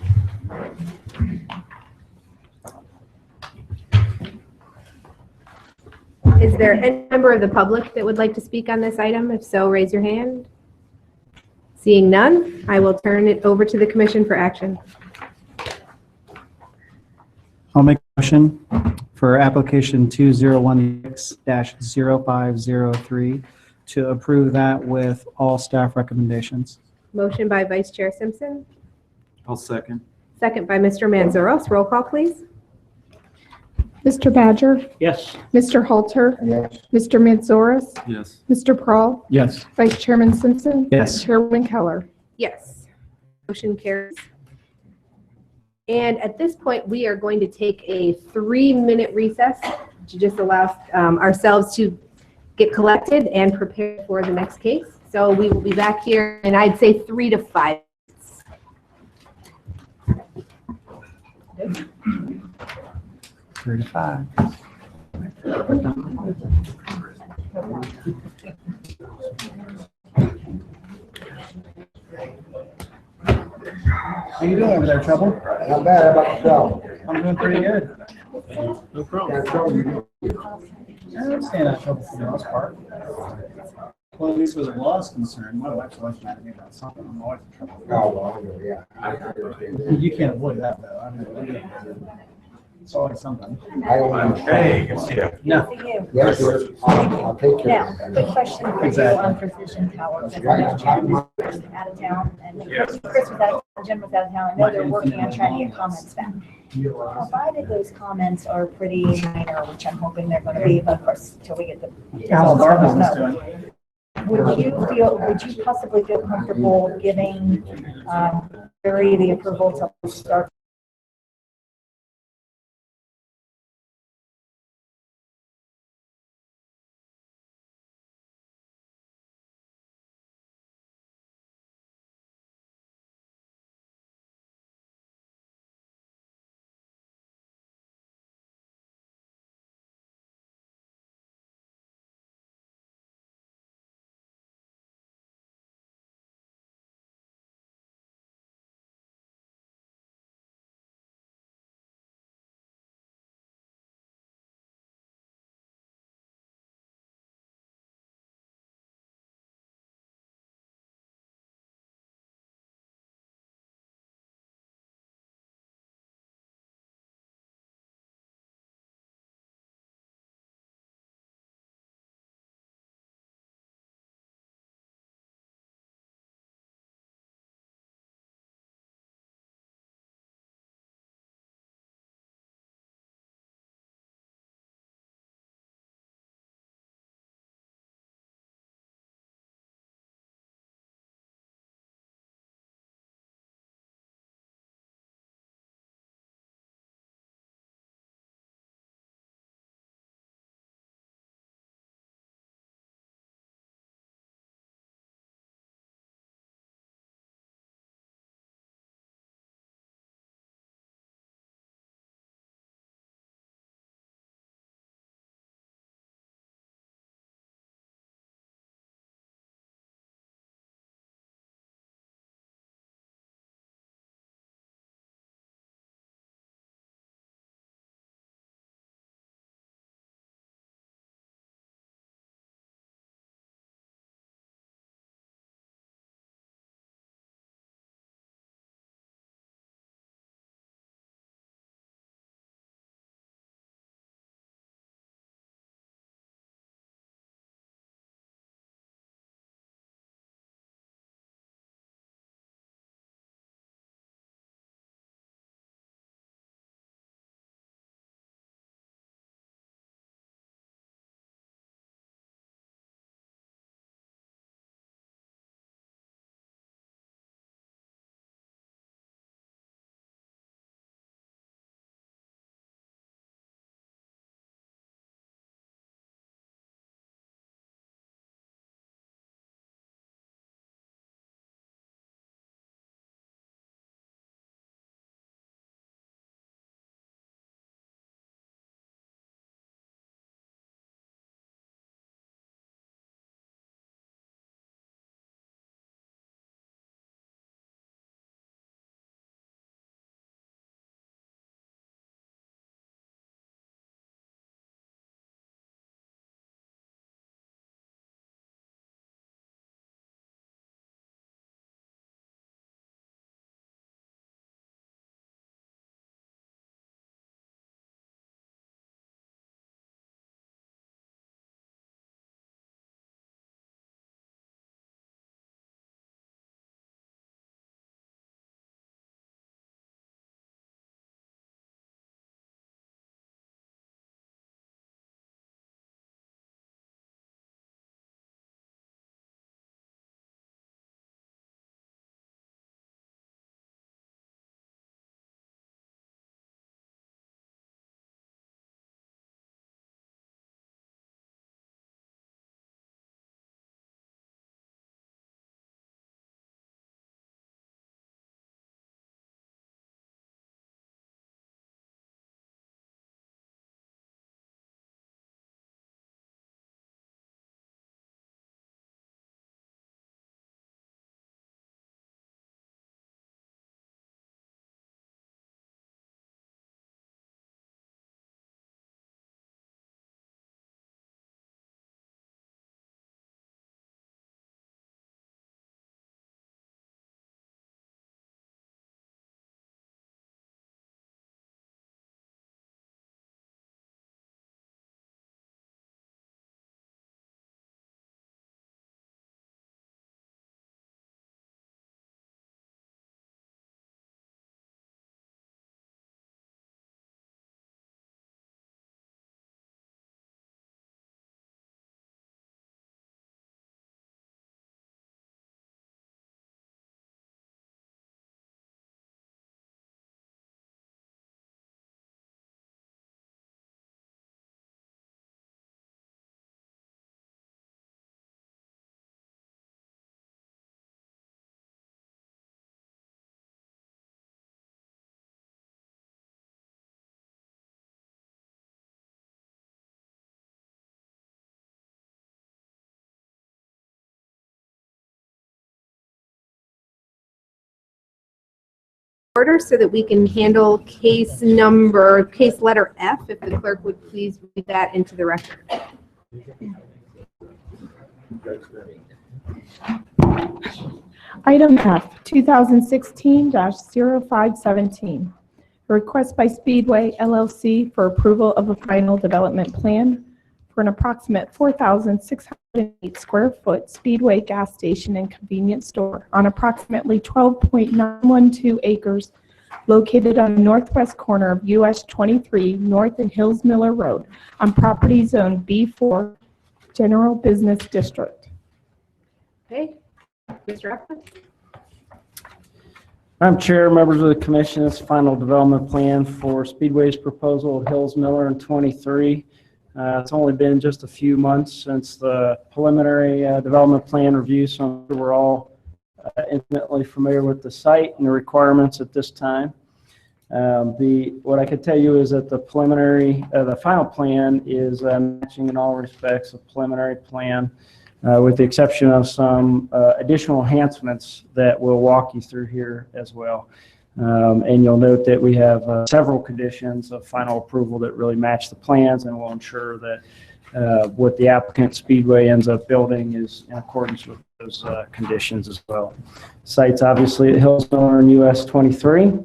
Is there any member of the public that would like to speak on this item? If so, raise your hand. Seeing none, I will turn it over to the commission for action. I'll make a motion for application 2016-0503 to approve that with all staff recommendations. Motion by Vice Chair Simpson, I'll second. second by Mr. Manzaros. Roll call, please. Mr. Badger, Yes. Mr. Halter, Yes. Mr. Mantzoris, Yes. Mr. Prahl, Yes. Vice Chairman Simpson. Yes. Chairwoman Keller. Yes. Motion carries. And at this point, we are going to take a 3-minute recess to just allow ourselves to get collected and prepare for the next case. So we will be back here, and I'd say 3 to 5 minutes. 35. How you doing over there, Trouble? Not bad. How about yourself? I'm doing pretty good. No problem. Can't tell you. I'm staying out of trouble for the most part. Well, at least where the law is concerned, my wife's always mad at me about something. I'm always in trouble. Oh, well, I know, yeah. I understand. You can't avoid that, though. I mean, it's always something. I don't know. Hey, good to see you. No. Yes, sir. I'll take care Now, of quick that. question for you Exactly. on Precision Tower. Because I know Chad was out of town, and Chris was out, Jim was out of town. I know they're working on trying to get comments back. Provided those comments are pretty minor, which I'm hoping they're going to be, but of course, till we get the. How Bartlett's doing. Would you possibly feel comfortable giving Barry the approval to start order so that we can handle case letter F, if the clerk would please read that into the record. Item F, 2016-0517. A request by Speedway LLC for approval of a final development plan for an approximate 4,608 square foot Speedway gas station and convenience store on approximately 12.912 acres located on the northwest corner of US 23 North and Hills Miller Road on property zone B4, General Business District. Okay, Mr. Effman? Madam Chair, members of the commission, this final development plan for Speedway's proposal of Hills Miller and 23. It's only been just a few months since the preliminary development plan review, so I'm sure we're all intimately familiar with the site and the requirements at this time. What I can tell you is that the final plan is matching in all respects a preliminary plan, with the exception of some additional enhancements that we'll walk you through here as well. And you'll note that we have several conditions of final approval that really match the plans and will ensure that what the applicant Speedway ends up building is in accordance with those conditions as well. Site's obviously at Hills Miller in US 23.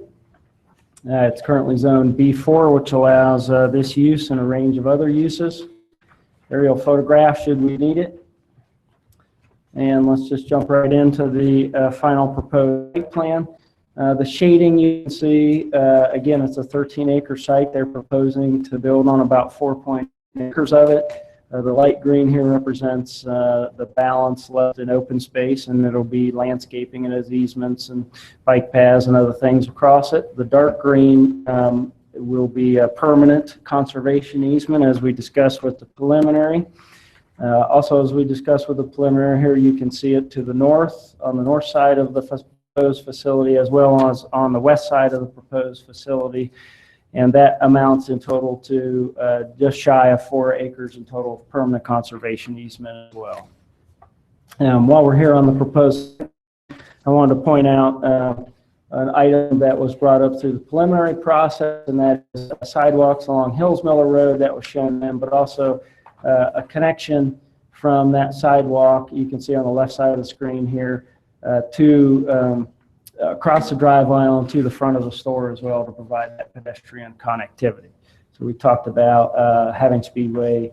It's currently zoned B4, which allows this use and a range of other uses. Aerial photograph should we need it. And let's just jump right into the final proposed site plan. The shading you can see, again, it's a 13-acre site. They're proposing to build on about 4.8 acres of it. The light green here represents the balance left in open space, and it'll be landscaping and as easements and bike paths and other things across it. The dark green will be a permanent conservation easement, as we discussed with the preliminary. Also, as we discussed with the preliminary here, you can see it to the north, on the north side of the proposed facility, as well as on the west side of the proposed facility. And that amounts in total to just shy of 4 acres in total of permanent conservation easement as well. While we're here on the proposed, I wanted to point out an item that was brought up through the preliminary process, and that is sidewalks along Hills Miller Road that was shown then, but also a connection from that sidewalk, you can see on the left side of the screen here, to across the drive aisle and to the front of the store as well to provide that pedestrian connectivity. So we talked about having Speedway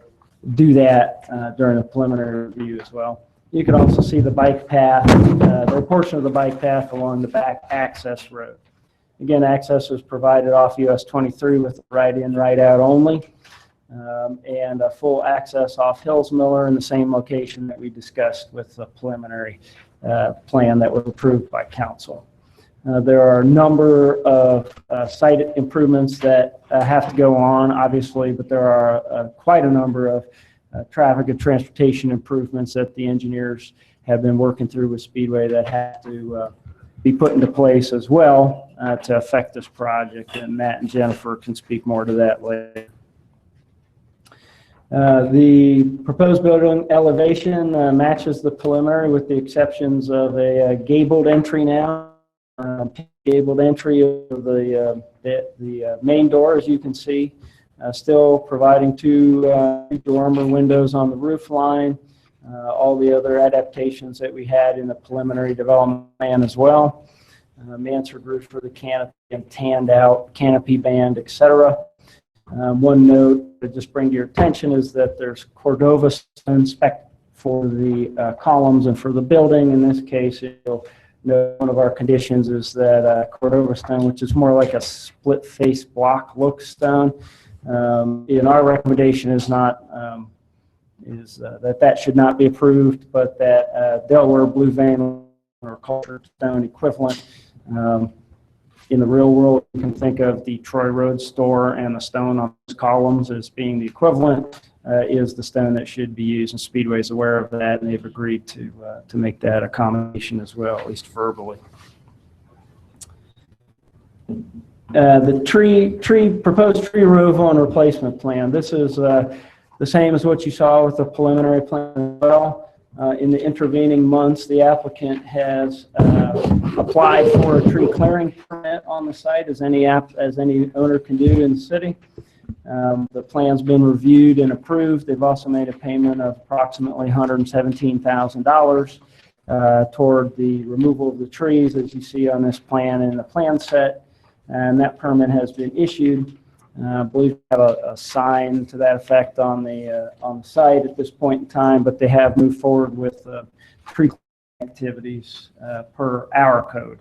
do that during the preliminary review as well. You can also see the bike path, the portion of the bike path along the back access road. Again, access was provided off US 23 with right in, right out only. And a full access off Hills Miller in the same location that we discussed with the preliminary plan that was approved by council. There are a number of site improvements that have to go on, obviously, but there are quite a number of traffic and transportation improvements that the engineers have been working through with Speedway that have to be put into place as well to affect this project, and Matt and Jennifer can speak more to that later. The proposed building elevation matches the preliminary with the exceptions of a gabled entry now. Gabled entry of the main door, as you can see, still providing two dormer windows on the roof line. All the other adaptations that we had in the preliminary development plan as well. Mansard roof for the canopy and tanned out canopy band, etc. One note to just bring to your attention is that there's Cordova stone spec for the columns and for the building. In this case, you'll note one of our conditions is that Cordova stone, which is more like a split face block look stone. In our recommendation is not that should not be approved, but that Delaware blue vein or cultured stone equivalent. In the real world, you can think of the Troy Road store and the stone on those columns as being the equivalent, is the stone that should be used, and Speedway is aware of that, and they've agreed to make that accommodation as well, at least verbally. The proposed tree removal and replacement plan. This is the same as what you saw with the preliminary plan as well. In the intervening months, the applicant has applied for a tree clearing permit on the site, as any owner can do in the city. The plan's been reviewed and approved. They've also made a payment of approximately $117,000 toward the removal of the trees, as you see on this plan in the plan set, and that permit has been issued. I believe we have a sign to that effect on the site at this point in time, but they have moved forward with tree activities per our code.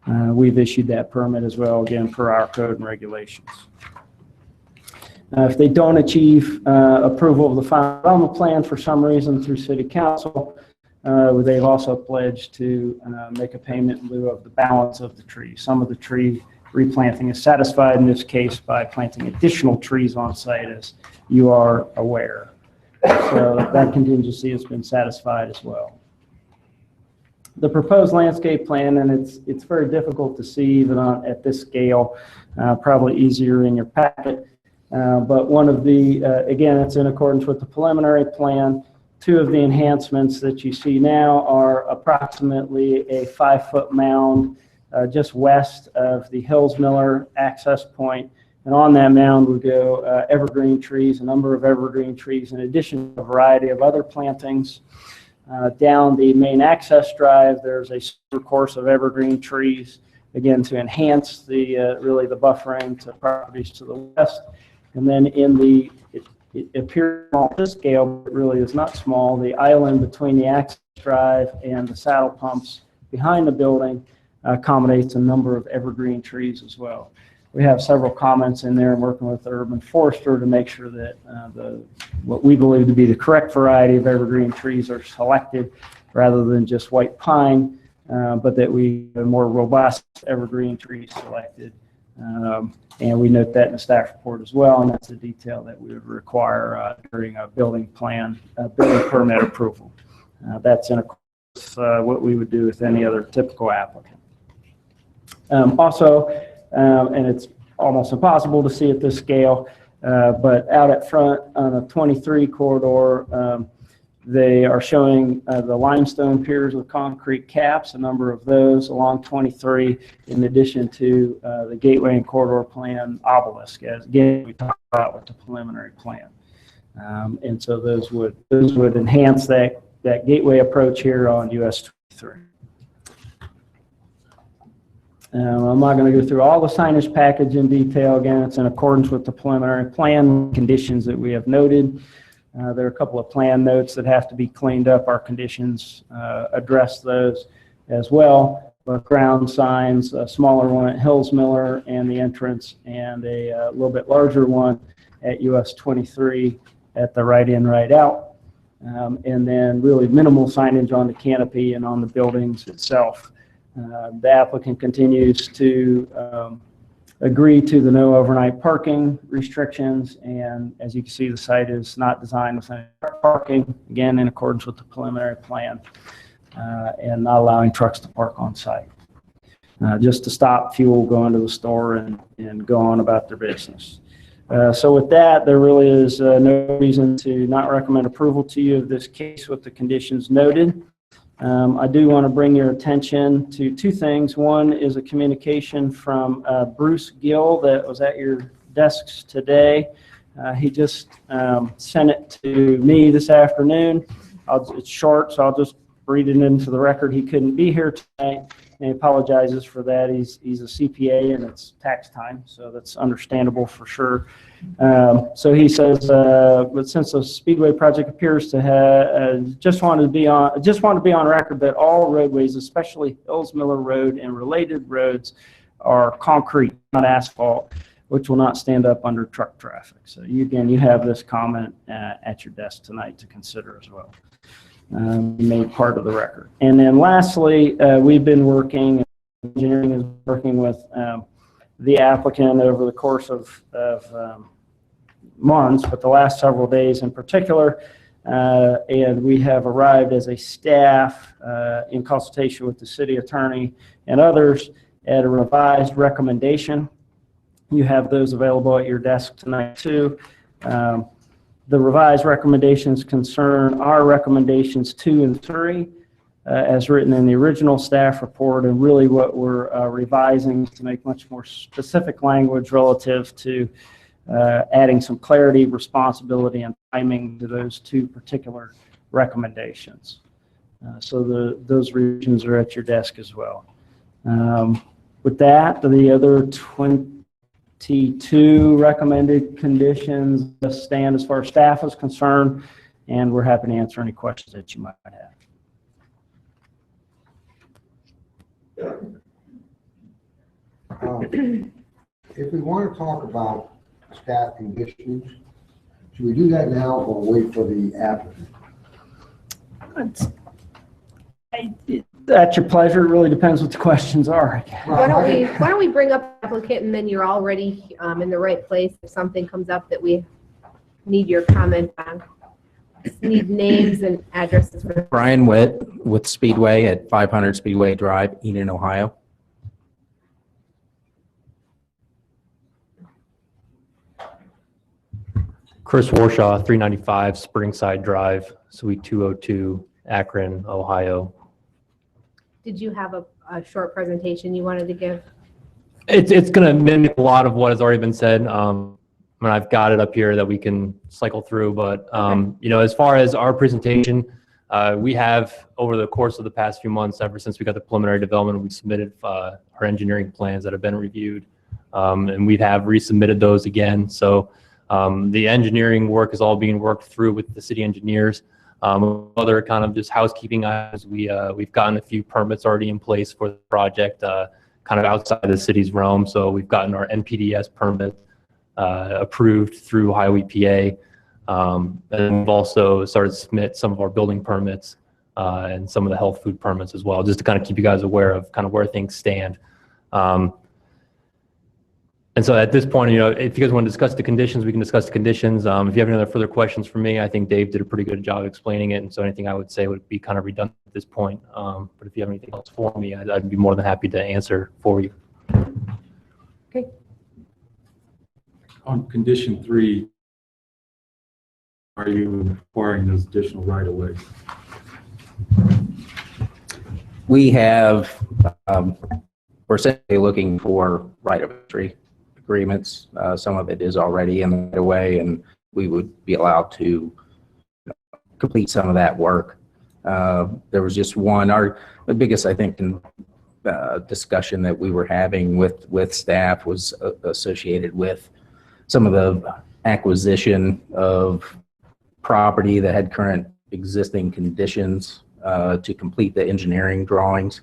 We've issued that permit as well, again, per our code and regulations. If they don't achieve approval of the final development plan for some reason through City Council, they've also pledged to make a payment in lieu of the balance of the trees. Some of the tree replanting is satisfied in this case by planting additional trees on site, as you are aware. So that contingency has been satisfied as well. The proposed landscape plan, and it's very difficult to see even at this scale, probably easier in your packet. But one of the, again, it's in accordance with the preliminary plan. Two of the enhancements that you see now are approximately a 5-foot mound just west of the Hills Miller access point. And on that mound would go evergreen trees, a number of evergreen trees, in addition to a variety of other plantings. Down the main access drive, there's a course of evergreen trees, again, to enhance the really the buffering to properties to the west. And then in the, it appears small to scale, but it really is not small, the island between the access drive and the saddle pumps behind the building accommodates a number of evergreen trees as well. We have several comments in there and working with the urban forester to make sure that what we believe to be the correct variety of evergreen trees are selected rather than just white pine, but that we have more robust evergreen trees selected. And we note that in the staff report as well, and that's a detail that we would require during a building permit approval. That's in accordance with what we would do with any other typical applicant. Also, and it's almost impossible to see at this scale, but out at front on the 23 corridor, they are showing the limestone piers with concrete caps, a number of those along 23, in addition to the gateway and corridor plan obelisk, as again we talked about with the preliminary plan. And so those would enhance that gateway approach here on US 23. I'm not going to go through all the signage package in detail. Again, it's in accordance with the preliminary plan conditions that we have noted. There are a couple of plan notes that have to be cleaned up. Our conditions address those as well. But ground signs, a smaller one at Hills Miller and the entrance, and a little bit larger one at US 23 at the right in, right out. And then really minimal signage on the canopy and on the buildings itself. The applicant continues to agree to the no overnight parking restrictions, and as you can see, the site is not designed with any parking, again in accordance with the preliminary plan, and not allowing trucks to park on site, just to stop fuel going to the store and go on about their business. So with that, there really is no reason to not recommend approval to you of this case with the conditions noted. I do want to bring your attention to two things. One is a communication from Bruce Gill that was at your desks today. He just sent it to me this afternoon. It's short, so I'll just read it into the record. He couldn't be here tonight, and he apologizes for that. He's a CPA, and it's tax time, so that's understandable for sure. So he says, but since the Speedway project appears to have, just want to be on record that all roadways, especially Hills Miller Road and related roads, are concrete, not asphalt, which will not stand up under truck traffic. So you have this comment at your desk tonight to consider as well. Made part of the record. And then lastly, we've been working, engineering is working with the applicant over the course of months, but the last several days in particular, and we have arrived as a staff in consultation with the city attorney and others at a revised recommendation. You have those available at your desk tonight too. The revised recommendations concern our recommendations 2 and 3, as written in the original staff report, and really what we're revising is to make much more specific language relative to adding some clarity, responsibility, and timing to those 2 particular recommendations. So those revisions are at your desk as well. With that, the other 22 recommended conditions stand as far as staff is concerned, and we're happy to answer any questions that you might have. If we want to talk about staff conditions, should we do that now or wait for the applicant? At your pleasure. It really depends what the questions are. Why don't we bring up the applicant, and then you're already in the right place if something comes up that we need your comment on. Just need names and addresses. Brian Witt with Speedway at 500 Speedway Drive, Eden, Ohio. Chris Warshaw, 395 Springside Drive, Suite 202, Akron, Ohio. Did you have a short presentation you wanted to give? It's going to mimic a lot of what has already been said. I've got it up here that we can cycle through, but you know, as far as our presentation, we have over the course of the past few months, ever since we got the preliminary development, we've submitted our engineering plans that have been reviewed, and we have resubmitted those again. So the engineering work is all being worked through with the city engineers. Other kind of just housekeeping items, we've gotten a few permits already in place for the project, kind of outside the city's realm. So we've gotten our NPDES permit approved through Ohio EPA, and we've also started to submit some of our building permits and some of the health food permits as well, just to kind of keep you guys aware of kind of where things stand. And so at this point, you know, if you guys want to discuss the conditions, we can discuss the conditions. If you have any other further questions for me, I think Dave did a pretty good job explaining it. And so anything I would say would be kind of redundant at this point. But if you have anything else for me, I'd be more than happy to answer for you. Okay. On condition 3, are you requiring those additional right-of-ways? We have, we're essentially looking for right-of-way agreements. Some of it is already in the right-of-way, and we would be allowed to complete some of that work. There was just one, the biggest, I think, discussion that we were having with staff was associated with some of the acquisition of property that had current existing conditions to complete the engineering drawings,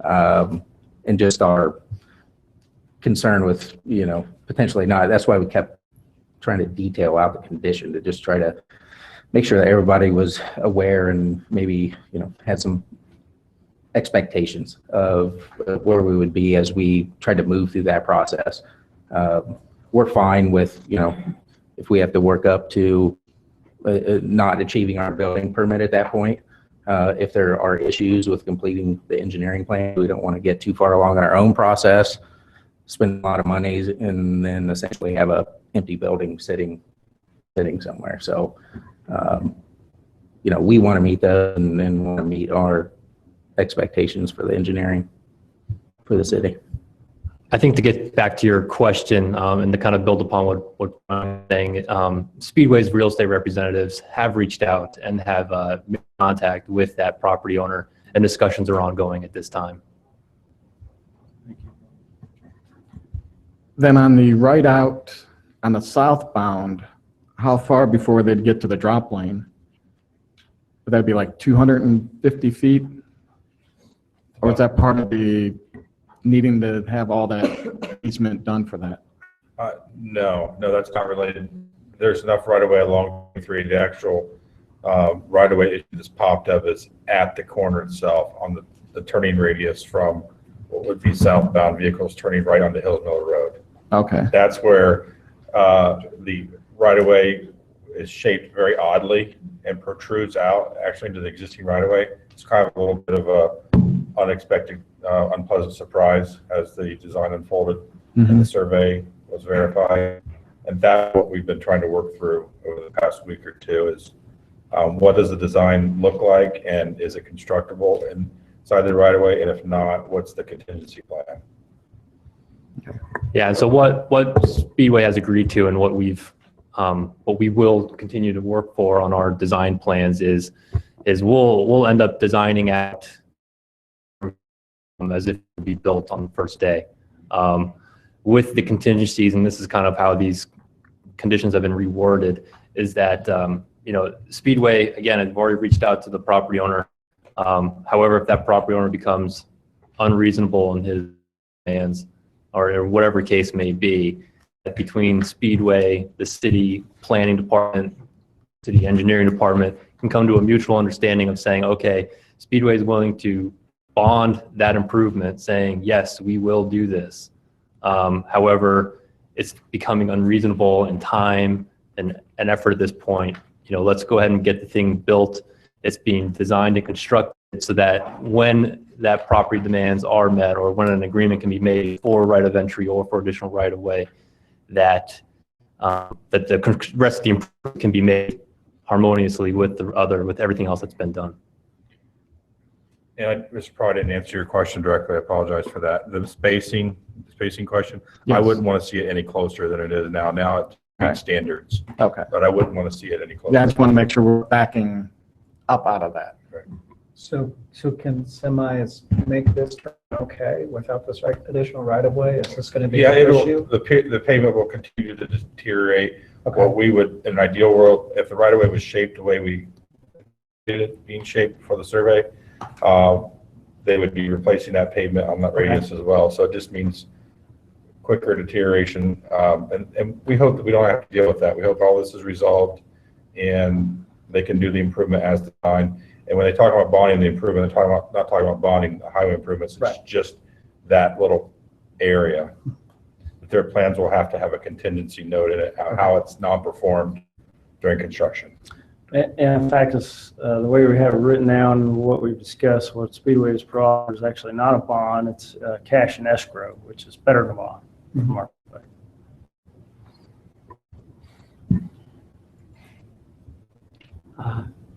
and just our concern with, you know, potentially not. That's why we kept trying to detail out the condition, to just try to make sure that everybody was aware and maybe, you know, had some expectations of where we would be as we tried to move through that process. We're fine with, you know, if we have to work up to not achieving our building permit at that point. If there are issues with completing the engineering plan, we don't want to get too far along in our own process, spend a lot of money, and then essentially have a empty building sitting somewhere. So, you know, we want to meet those and then want to meet our expectations for the engineering for the city. I think to get back to your question and to kind of build upon what I'm saying, Speedway's real estate representatives have reached out and have made contact with that property owner, and discussions are ongoing at this time. Then on the right out, on the southbound, how far before they'd get to the drop lane? Would that be like 250 feet? Or is that part of the needing to have all that easement done for that? No, that's not related. There's enough right-of-way along 3. The actual right-of-way issue that's popped up is at the corner itself on the turning radius from what would be southbound vehicles turning right onto Hills Miller Road. Okay. That's where the right-of-way is shaped very oddly and protrudes out actually into the existing right-of-way. It's kind of a little bit of a unexpected, unpleasant surprise as the design unfolded and the survey was verified. And that's what we've been trying to work through over the past week or two is what does the design look like, and is it constructible inside the right of way? And if not, what's the contingency plan? Yeah, and so what Speedway has agreed to and what we will continue to work for on our design plans is we'll end up designing out as if it would be built on the first day. With the contingencies, and this is kind of how these conditions have been reworded, is that, Speedway, again, has already reached out to the property owner. However, if that property owner becomes unreasonable in his demands, or whatever case may be, that between Speedway, the city planning department, city engineering department can come to a mutual understanding of saying, okay, Speedway is willing to bond that improvement, saying, yes, we will do this. However, it's becoming unreasonable in time and effort at this point. Let's go ahead and get the thing built. It's being designed and constructed so that when that property demands are met, or when an agreement can be made for right of entry or for additional right of way, that the rest of the improvement can be made harmoniously with everything else that's been done. And Mr. Probably didn't answer your question directly. I apologize for that. The spacing question, Yes. I wouldn't want to see it any closer than it is now. Now it's meets standards, Okay. but I wouldn't want to see it any closer. Yeah, I just want to make sure we're backing up out of that. So can semis make this turn okay without this additional right-of-way? Is this going to be Yeah, an issue? the pavement will continue to deteriorate. Okay. What we would, in an ideal world, if the right of way was shaped the way we did it, being shaped for the survey, they would be replacing that pavement on that radius as well. So it just means quicker deterioration. And we hope that we don't have to deal with that. We hope all this is resolved and they can do the improvement as designed. And when they talk about bonding the improvement, they're not talking about bonding the highway improvements. It's just that little area. But their plans will have to have a contingency note in it, how it's non-performed during construction. And in fact, it's, the way we have it written down and what we've discussed, what Speedway is providing is actually not a bond, it's cash and escrow, which is better than a bond from our perspective.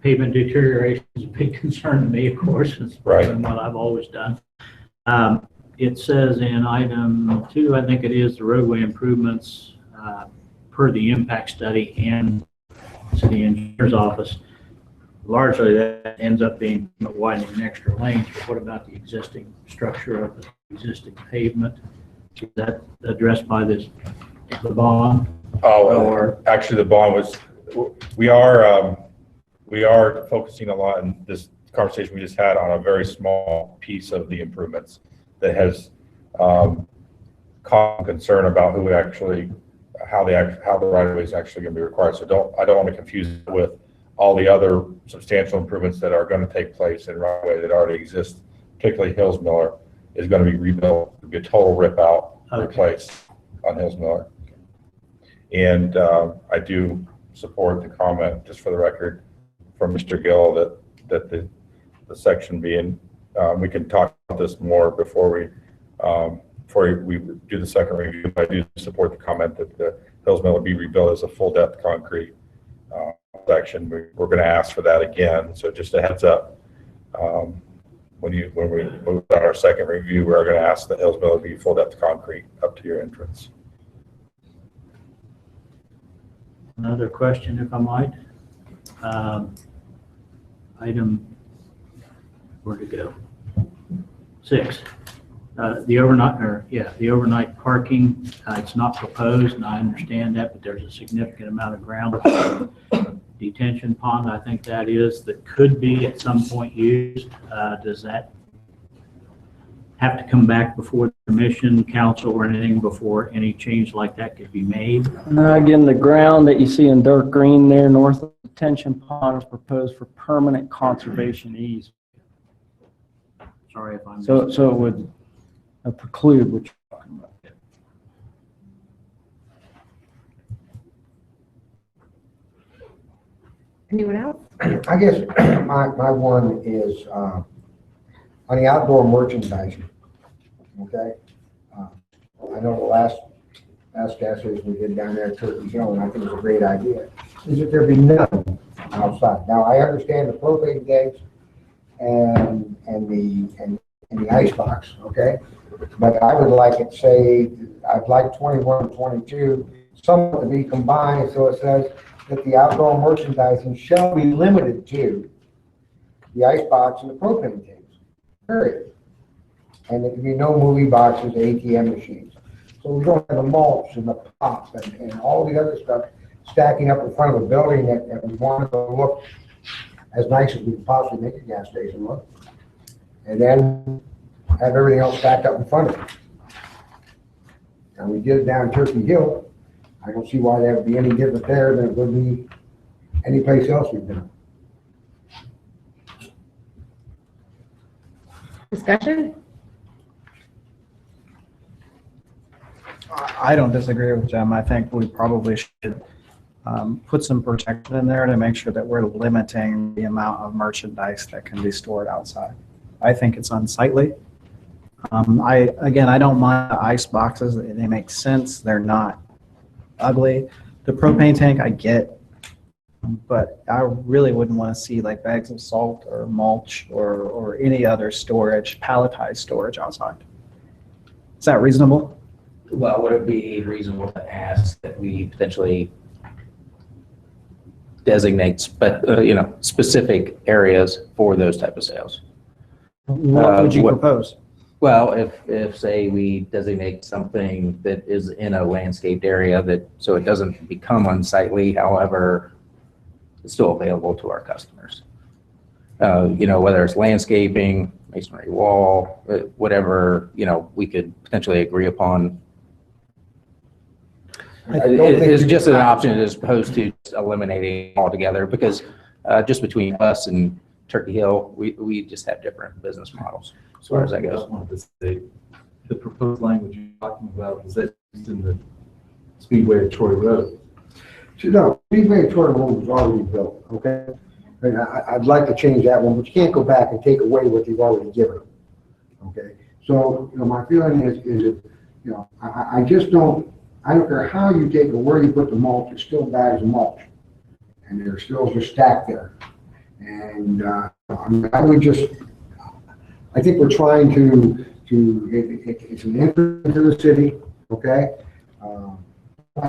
Pavement deterioration is a big concern to me, of course. It's what I've always done. It says in item 2, I think it is, the roadway improvements per the impact study and city engineer's office. Largely that ends up being widening extra lanes, but what about the existing structure of the existing pavement? Is that addressed by the bond? Or actually the bond was, we are focusing a lot in this conversation we just had on a very small piece of the improvements that has caused concern about who actually, how the right of way is actually going to be required. So I don't want to confuse it with all the other substantial improvements that are going to take place in right of way that already exist, particularly Hills Miller is going to be rebuilt. It'll be a total rip out, replace on Hills Miller. And I do support the comment, just for the record, from Mr. Gill that the section being, we can talk about this more before we do the second review. But I do support the comment that the Hills Miller be rebuilt as a full depth concrete section. We're going to ask for that again. So just a heads up, when we move on our second review, we're going to ask that Hills Miller be full depth concrete up to your entrance. Another question, if I might. Item, where'd it go? 6. The overnight parking, it's not proposed, and I understand that, but there's a significant amount of ground detention pond, I think that is, that could be at some point used. Does that have to come back before the commission, council, or anything before any change like that could be made? Again, the ground that you see in dark green there north of the detention pond is proposed for permanent conservation ease. Sorry if I'm... So it would preclude what you're talking about. Anyone else? I guess my one is on the outdoor merchandising. Okay, I know the last last gas station we did down there at Turkey Hill, and I think it's a great idea, is that there be none outside. Now, I understand the propane tanks and the ice box, okay? But I would like it, say, I'd like 21 and 22, somewhat to be combined, so it says that the outdoor merchandising shall be limited to the ice box and the propane tanks, period. And there can be no movie boxes, ATM machines. So we don't have the mulch and the pops and all the other stuff stacking up in front of a building that we want to look as nice as we can possibly make a gas station look. And then have everything else stacked up in front of it. And we did it down Turkey Hill. I don't see why that would be any different there than it would be any place else we've done. Discussion? I don't disagree with Jim. I think we probably should put some protection in there to make sure that we're limiting the amount of merchandise that can be stored outside. I think it's unsightly. I don't mind the ice boxes. They make sense. They're not ugly. The propane tank, I get, but I really wouldn't want to see like bags of salt or mulch or any other storage, palletized storage outside. Is that reasonable? Well, would it be reasonable to ask that we potentially designate, specific areas for those type of sales? What would you propose? Well, if say we designate something that is in a landscaped area so it doesn't become unsightly, however, it's still available to our customers. Whether it's landscaping, masonry wall, whatever, we could potentially agree upon. It's just an option as opposed to just eliminating altogether, because just between us and Turkey Hill, we just have different business models as far as that goes. I wanted to say, the proposed language you're talking about, is that used in the Speedway of Troy Road? No, Speedway of Troy Road was already built, okay? And I'd like to change that one, but you can't go back and take away what you've already given them, okay? So, my feeling is I just don't, I don't care how you take or where you put the mulch, it's still bags of mulch. And they're still just stacked there. And I think we're trying it's an entrance into the city, okay?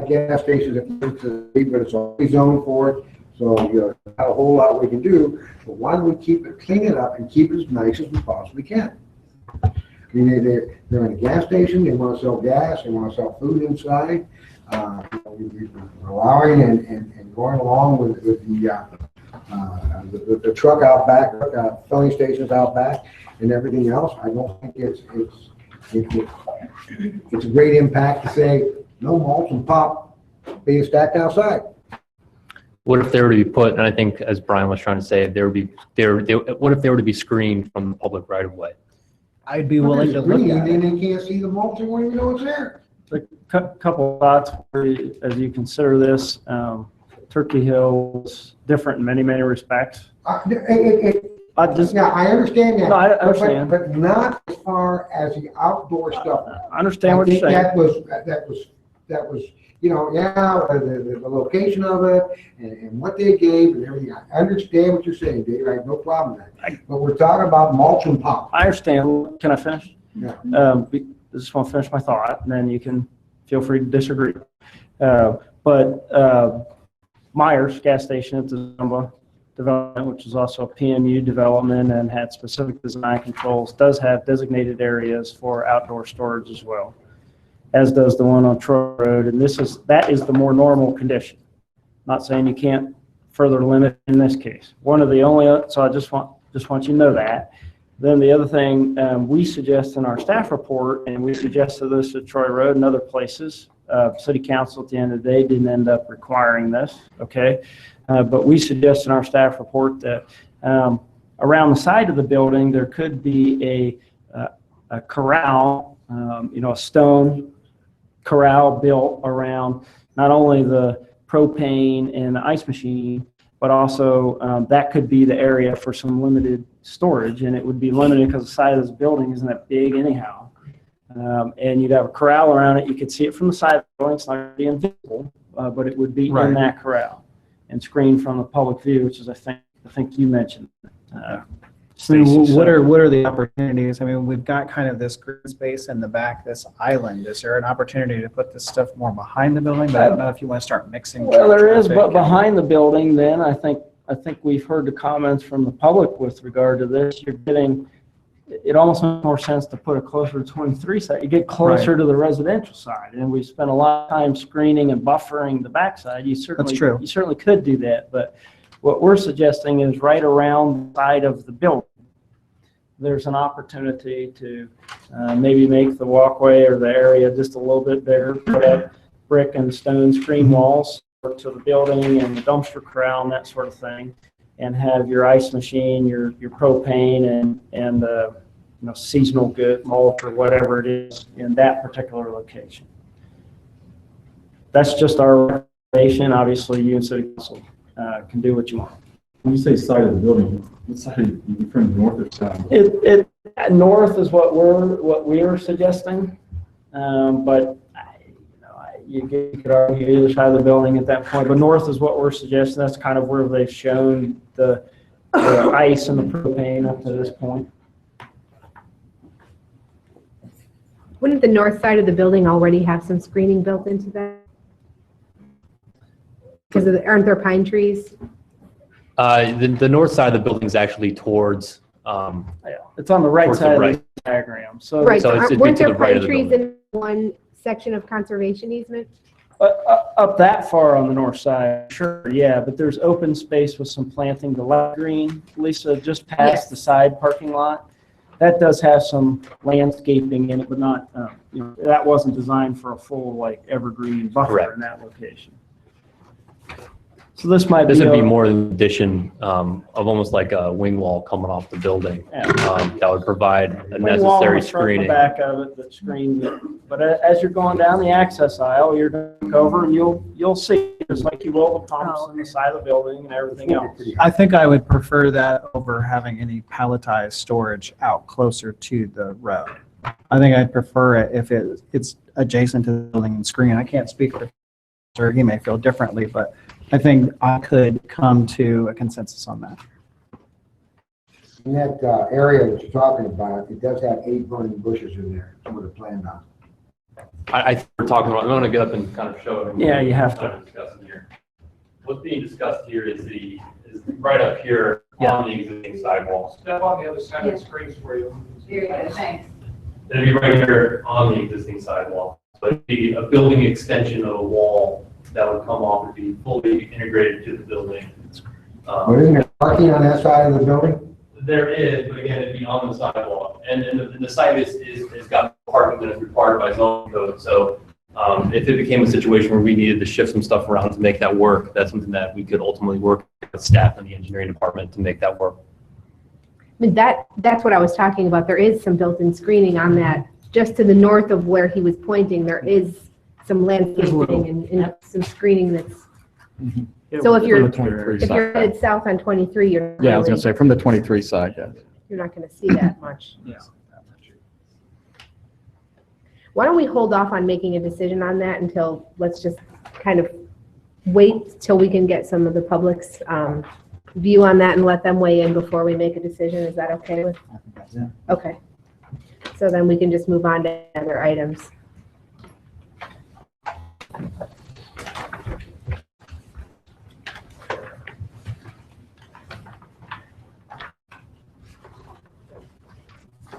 Gas stations, but it's always zoned for it. So, not a whole lot we can do, but why don't we clean it up and keep it as nice as we possibly can? I mean, they're in a gas station, they want to sell gas, they want to sell food inside. We're allowing and going along with the truck out back, filling stations out back, and everything else. I don't think it's a great impact to say no mulch and pop being stacked outside. What if they were to be put, and I think as Brian was trying to say, what if they were to be screened from the public right of way? I'd be willing to look at it. And they can't see the mulch and won't even know it's there. A couple of thoughts as you consider this. Turkey Hill is different in many, many respects. I understand that. No, I understand. But not as far as the outdoor stuff. I understand what you're saying. That was, the location of it and what they gave and everything. I understand what you're saying, Dave. I have no problem with that. But we're talking about mulch and pop. I understand. Can I finish? Yeah. I just want to finish my thought, and then you can feel free to disagree. But Myers gas station at the Zumba development, which is also a PMU development and had specific design controls, does have designated areas for outdoor storage as well, as does the one on Troy Road. And that is the more normal condition. Not saying you can't further limit in this case. One of the only, so I just want you to know that. Then the other thing we suggest in our staff report, and we suggested this at Troy Road and other places, City Council at the end of the day didn't end up requiring this, okay? But we suggest in our staff report that around the side of the building, there could be a corral, a stone corral built around not only the propane and the ice machine, but also that could be the area for some limited storage, and it would be limited because the side of this building isn't that big anyhow. And you'd have a corral around it. You could see it from the side of the building. It's not going to be invisible, but it would be Right. in that corral and screened from the public view, which is, I think you mentioned. I mean, Stacy, what so- are the opportunities? I mean, we've got kind of this green space in the back, this island. Is there an opportunity to put this stuff more behind the building? But I don't know if you want to start mixing. Well, there is, traffic but and- behind the building, then, I think we've heard the comments from the public with regard to this. You're getting, it almost makes more sense to put it closer to 23 side. You get closer to the residential side, and we spent a lot of time screening and buffering the backside. true. You certainly could do that, but what we're suggesting is right around the side of the building. There's an opportunity to maybe make the walkway or the area just a little bit bigger, put up brick and stone screen walls to the building and the dumpster corral and that sort of thing, and have your ice machine, your propane, and seasonal good malt or whatever it is in that particular location. That's just our recommendation. Obviously, you and City Council can do what you want. When you say side of the building, what side are you referring to, north or south? North is what we're suggesting, but you could argue either side of the building at that point. But north is what we're suggesting. That's kind of where they've shown the ice and the propane up to this point. Wouldn't the north side of the building already have some screening built into that? Because aren't there pine trees? The north side of the building is actually towards, It's on the right Towards the side of right. the diagram. So Right, So it's- it'd be weren't to there the right pine of the trees in one section of conservation easement? Up that far on the north side, sure, yeah, but there's open space with some planting, the light green, Lisa, just past Yes. the side parking lot. That does have some landscaping in it, but not, that wasn't designed for a full, like, evergreen buffer Correct. in that location. So this might be. this would be more an addition of almost like a wing wall coming off the building that would provide a Wing wall in necessary the front and screening. the back of it that screens it. But as you're going down the access aisle, you're going to look over and you'll see, just like you will the pumps on the side of the building and everything else. I think I would prefer that over having any palletized storage out closer to the road. I think I'd prefer it if it's adjacent to the building and screen. I can't speak for, or he may feel differently, but I think I could come to a consensus on that. In that area that you're talking about, it does have 8 burning bushes in there, some of the planned on. I think we're talking about, I'm going to get up and kind of show it. Yeah, you have to. What I'm discussing here. What's being discussed here is right up here on the existing sidewalls. Step on the other side of the screens for you. Very good, thanks. It'd be right here on the existing sidewall. So it'd be a building extension of a wall that would come off and be fully integrated to the building. But isn't there parking on that side of the building? There is, but again, it'd be on the sidewalk. And the site is got parking that is required by zoning code. So if it became a situation where we needed to shift some stuff around to make that work, that's something that we could ultimately work with staff in the engineering department to make that work. I mean, that's what I was talking about. There is some built-in screening on that. Just to the north of where he was pointing, there is some landscaping and some screening that's, so if you're headed south on 23, you're Yeah, I was gonna say, from the 23 side, yeah. you're not gonna see that much. Why don't we hold off on making a decision on that until, let's just kind of wait till we can get some of the public's view on that and let them weigh in before we make a decision. Is that okay with? Okay. So then we can just move on to other items.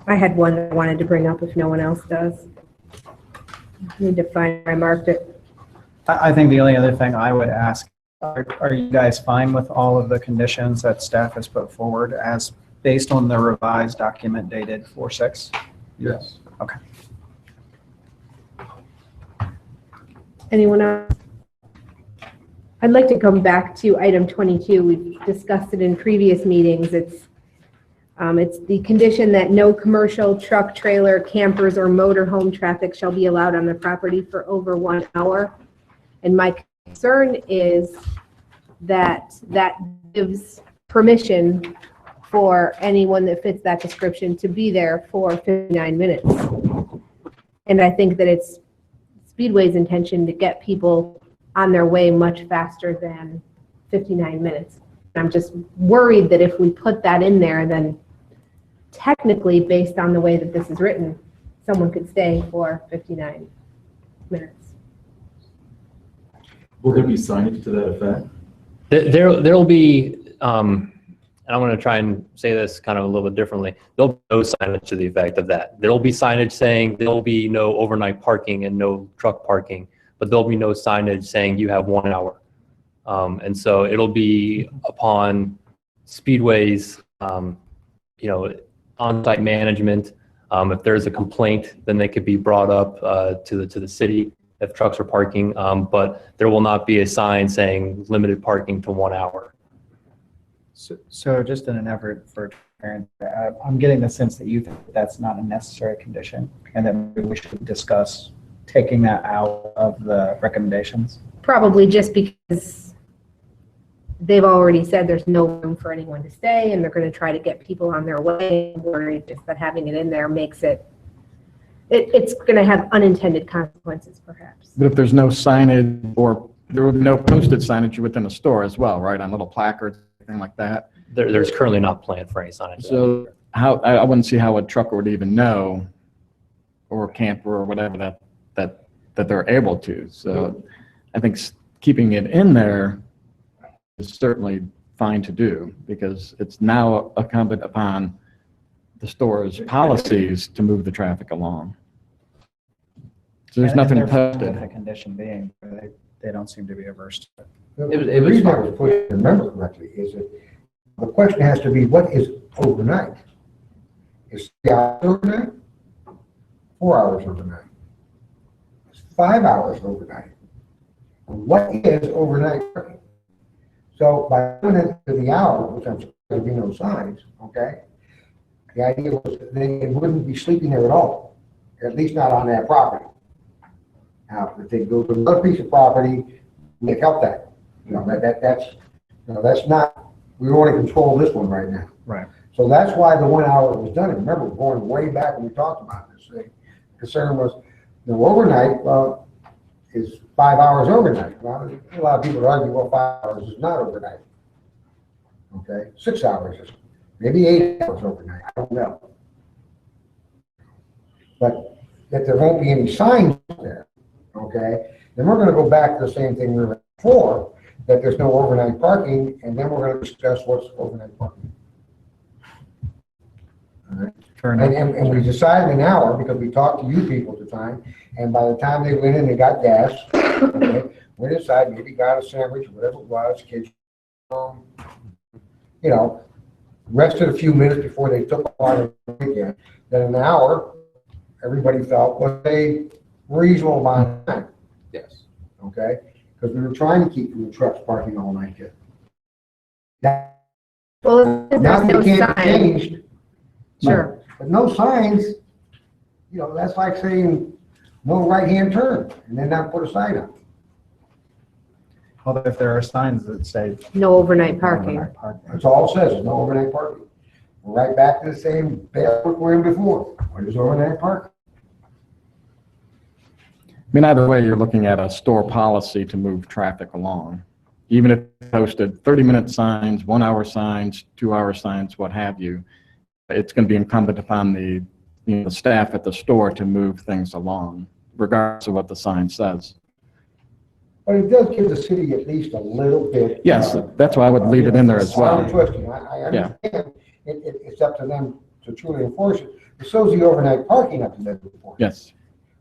I had one that I wanted to bring up if no one else does. Need to find where I marked it. I think the only other thing I would ask, are you guys fine with all of the conditions that staff has put forward as based on the revised document dated 4/6? Yes. Okay. Anyone else? I'd like to come back to item 22. We've discussed it in previous meetings. It's the condition that no commercial truck, trailer, campers, or motorhome traffic shall be allowed on the property for over 1 hour. And my concern is that that gives permission for anyone that fits that description to be there for 59 minutes. And I think that it's Speedway's intention to get people on their way much faster than 59 minutes. I'm just worried that if we put that in there, then technically, based on the way that this is written, someone could stay for 59 minutes. Will there be signage to that effect? There'll be, and I'm going to try and say this kind of a little bit differently. There'll be no signage to the effect of that. There'll be signage saying there'll be no overnight parking and no truck parking, but there'll be no signage saying you have 1 hour. And so it'll be upon Speedway's, on-site management. If there's a complaint, then they could be brought up to the city if trucks are parking. But there will not be a sign saying limited parking to 1 hour. So just in an effort for transparency, I'm getting the sense that you think that's not a necessary condition and that maybe we should discuss taking that out of the recommendations. Probably just because they've already said there's no room for anyone to stay and they're going to try to get people on their way. I'm worried just that having it in there makes it's going to have unintended consequences perhaps. But if there's no signage, or there will be no posted signage within the store as well, right, on little placards, anything like that? There's currently not planned for any signage. So I wouldn't see how a trucker would even know, or a camper or whatever, that they're able to. So I think keeping it in there is certainly fine to do, because it's now incumbent upon the store's policies to move the traffic along. So there's nothing they're fine posted. with the condition being, they don't seem to be averse to it. The reason I was put, if I remember correctly, is that the question has to be, what is overnight? Is 3 hours overnight? 4 hours overnight? It's 5 hours overnight? What is overnight parking? So by doing it to the hour, which I'm sure there'll be no signs, okay? The idea was that they wouldn't be sleeping there at all, at least not on that property. Now, if they go to another piece of property, they help that. That's not, we want to control this one right now. Right. So that's why the 1 hour was done. And remember, going way back when we talked about this, the concern was the overnight is 5 hours overnight. Well, a lot of people argue, well, 5 hours is not overnight. Okay, 6 hours is, maybe 8 hours overnight, I don't know. But that there won't be any signs there, okay? Then we're gonna go back to the same thing we were before, that there's no overnight parking, and then we're gonna discuss what's overnight parking. All right? Fair enough. And we decided an hour, because we talked to you people at the time, and by the time they went in, they got gas, okay? Went inside, maybe got a sandwich, whatever it was, kids, rested a few minutes before they took part again. Then an hour, everybody felt was a reasonable amount of time. Yes. Okay? Because we were trying to keep the trucks parking all night here. Well, if Now there's we no can't sign, change. sure. But no signs, that's like saying no right-hand turn and then not put a sign up. Although if there are signs that say No overnight parking. overnight parking. That's all it says, no overnight parking. We're right back to the same bad we were in before. What is overnight parking? I mean, either way, you're looking at a store policy to move traffic along. Even if it's posted 30-minute signs, 1 hour signs, 2 hour signs, what have you, it's going to be incumbent upon the staff at the store to move things along, regardless of what the sign says. But it does give the city at least a little bit. Yes, that's why I would leave it in there as well. I'm twisting. I understand. It's up to them to truly enforce it. But so is the overnight parking up to them to enforce it. Yes.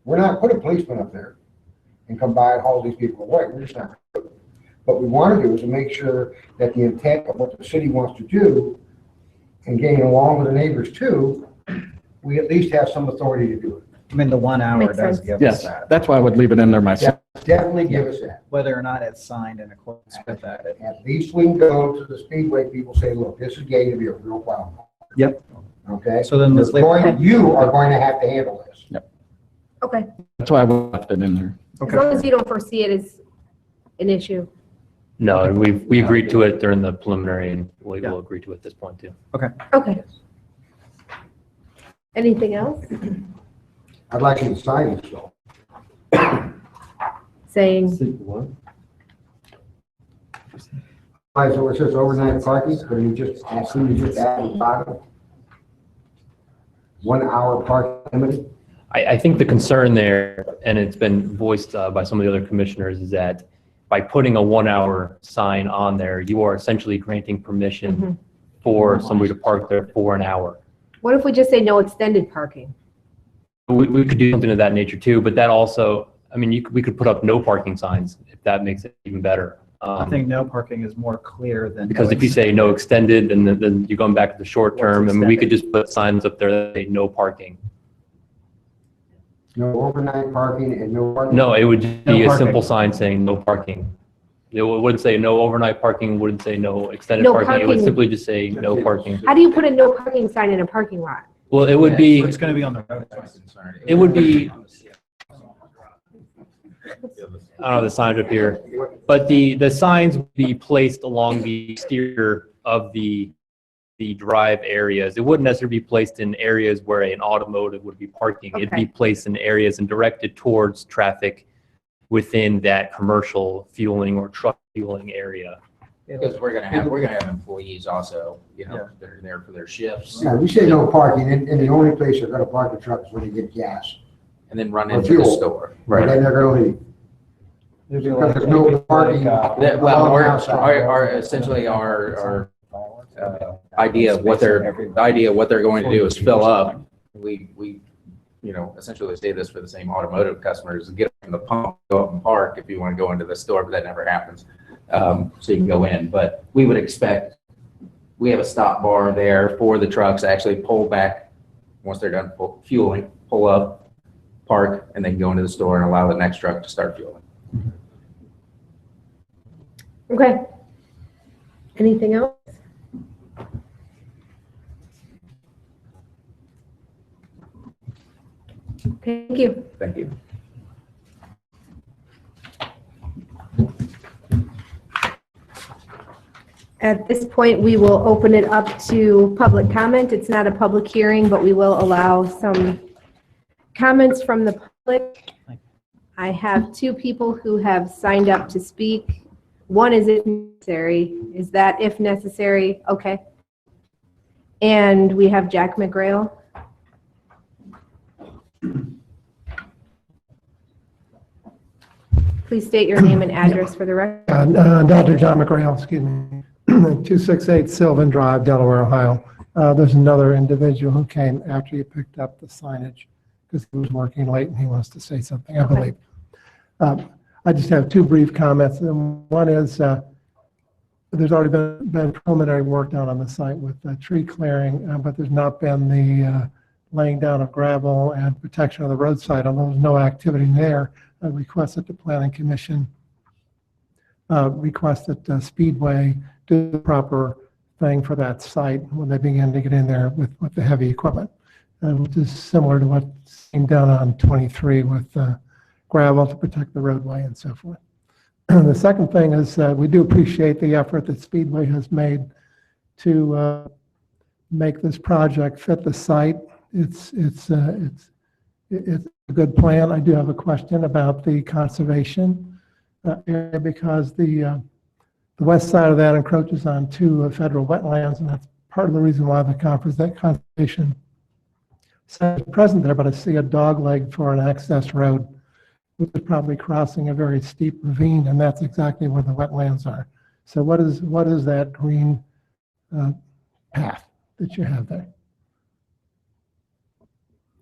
We're not putting policemen up there and come by and haul these people away. We're just not. What we want to do is to make sure that the intent of what the city wants to do and getting along with the neighbors too, we at least have some authority to do it. I mean, the 1 hour Makes does sense. give us Yes, that. that's why I would leave it in there myself. Definitely give us that. Whether or not it's signed in accordance with that. At least we can go to the Speedway people, say, look, this is getting to be a real problem. Yep. Okay? So then let's leave. You are going to have to handle this. Okay, That's why I left it in there. as long as you don't foresee it as an issue. No, and we agreed to it during the preliminary, and we will agree to it at this point too. Okay. Anything else? I'd like you to sign it still. Saying, Right, so it says overnight parking, but you just, as soon as you just add the bottom, 1 hour parking limited. I think the concern there, and it's been voiced by some of the other commissioners, is that by putting a 1 hour sign on there, you are essentially granting permission for somebody to park there for an hour. what if we just say no extended parking? We could do something of that nature too, but that also, I mean, we could put up no parking signs if that makes it even better. I think no parking is more clear than. Because if you say no extended, and then you're going back to the short term, I mean, we could just put signs up there that say no parking. No overnight parking and no parking? No, it would just No be a parking. simple sign saying no parking. It wouldn't say no overnight parking, wouldn't say no extended No parking. It would parking. simply just say no parking. How do you put a no parking sign in a parking lot? Well, it would be, It's going to be on the road. it would be, I don't know the signs up here, but the signs would be placed along the exterior of the drive areas. It wouldn't necessarily be placed in areas where an automotive would be parking. It'd be Okay. placed in areas and directed towards traffic within that commercial fueling or truck fueling area. Because we're gonna have employees also, you know, that are there for their shifts. Yeah, we say no parking, and the only place they're gonna park the truck is when they get gas. And then run Or into the fuel. store. And then they're gonna leave. Because there's no parking. Well, along the our, outside. essentially our idea of what they're going to do is fill up. We, you know, essentially say this for the same automotive customers, get from the pump, go up and park if you want to go into the store, but that never happens. So you can go in, but we would expect, we have a stop bar there for the trucks to actually pull back once they're done fueling, pull up, park, and then go into the store and allow the next truck to start fueling. Okay. Anything else? Okay, thank you. Thank you. At this point, we will open it up to public comment. It's not a public hearing, but we will allow some comments from the public. I have two people who have signed up to speak. One is if necessary. Is that if necessary? Okay. And we have Jack McGrail. Please state your name and address for the record. Dr. John McGrail, excuse me, 268 Sylvan Drive, Delaware, Ohio. There's another individual who came after you picked up the signage because he was working late and he wants to say something, I believe. I just have two brief comments. And one is there's already been preliminary work done on the site with tree clearing, but there's not been the laying down of gravel and protection of the roadside, although there's no activity there. I request that the Planning Commission request that Speedway do the proper thing for that site when they begin to get in there with the heavy equipment, which is similar to what's being done on 23 with gravel to protect the roadway and so forth. The second thing is we do appreciate the effort that Speedway has made to make this project fit the site. It's a good plan. I do have a question about the conservation area because the west side of that encroaches on two federal wetlands, and that's part of the reason why the conservation center is present there. But I see a dog leg for an access road, which is probably crossing a very steep ravine, and that's exactly where the wetlands are. So what is that green path that you have there?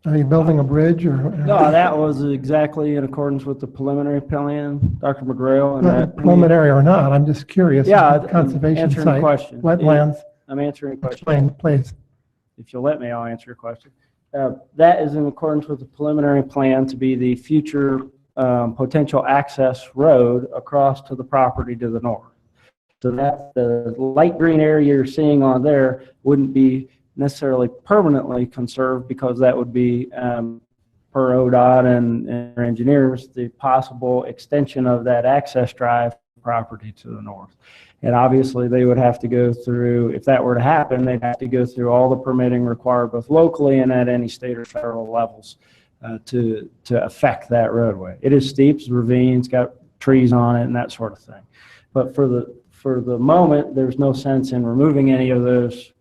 Are you building a bridge or? No, that was exactly in accordance with the preliminary plan, Dr. McGrail. And that Preliminary or not, I'm just curious. Yeah, Conservation answering site, the question. wetlands. I'm answering a question. Explain, please. If you'll let me, I'll answer your question. That is in accordance with the preliminary plan to be the future potential access road across to the property to the north. So that the light green area you're seeing on there wouldn't be necessarily permanently conserved because that would be, per ODOT and our engineers, the possible extension of that access drive property to the north. And obviously they would have to go through, if that were to happen, they'd have to go through all the permitting required both locally and at any state or federal levels to affect that roadway. It is steep, it's a ravine, it's got trees on it and that sort of thing. But for the moment, there's no sense in removing any of those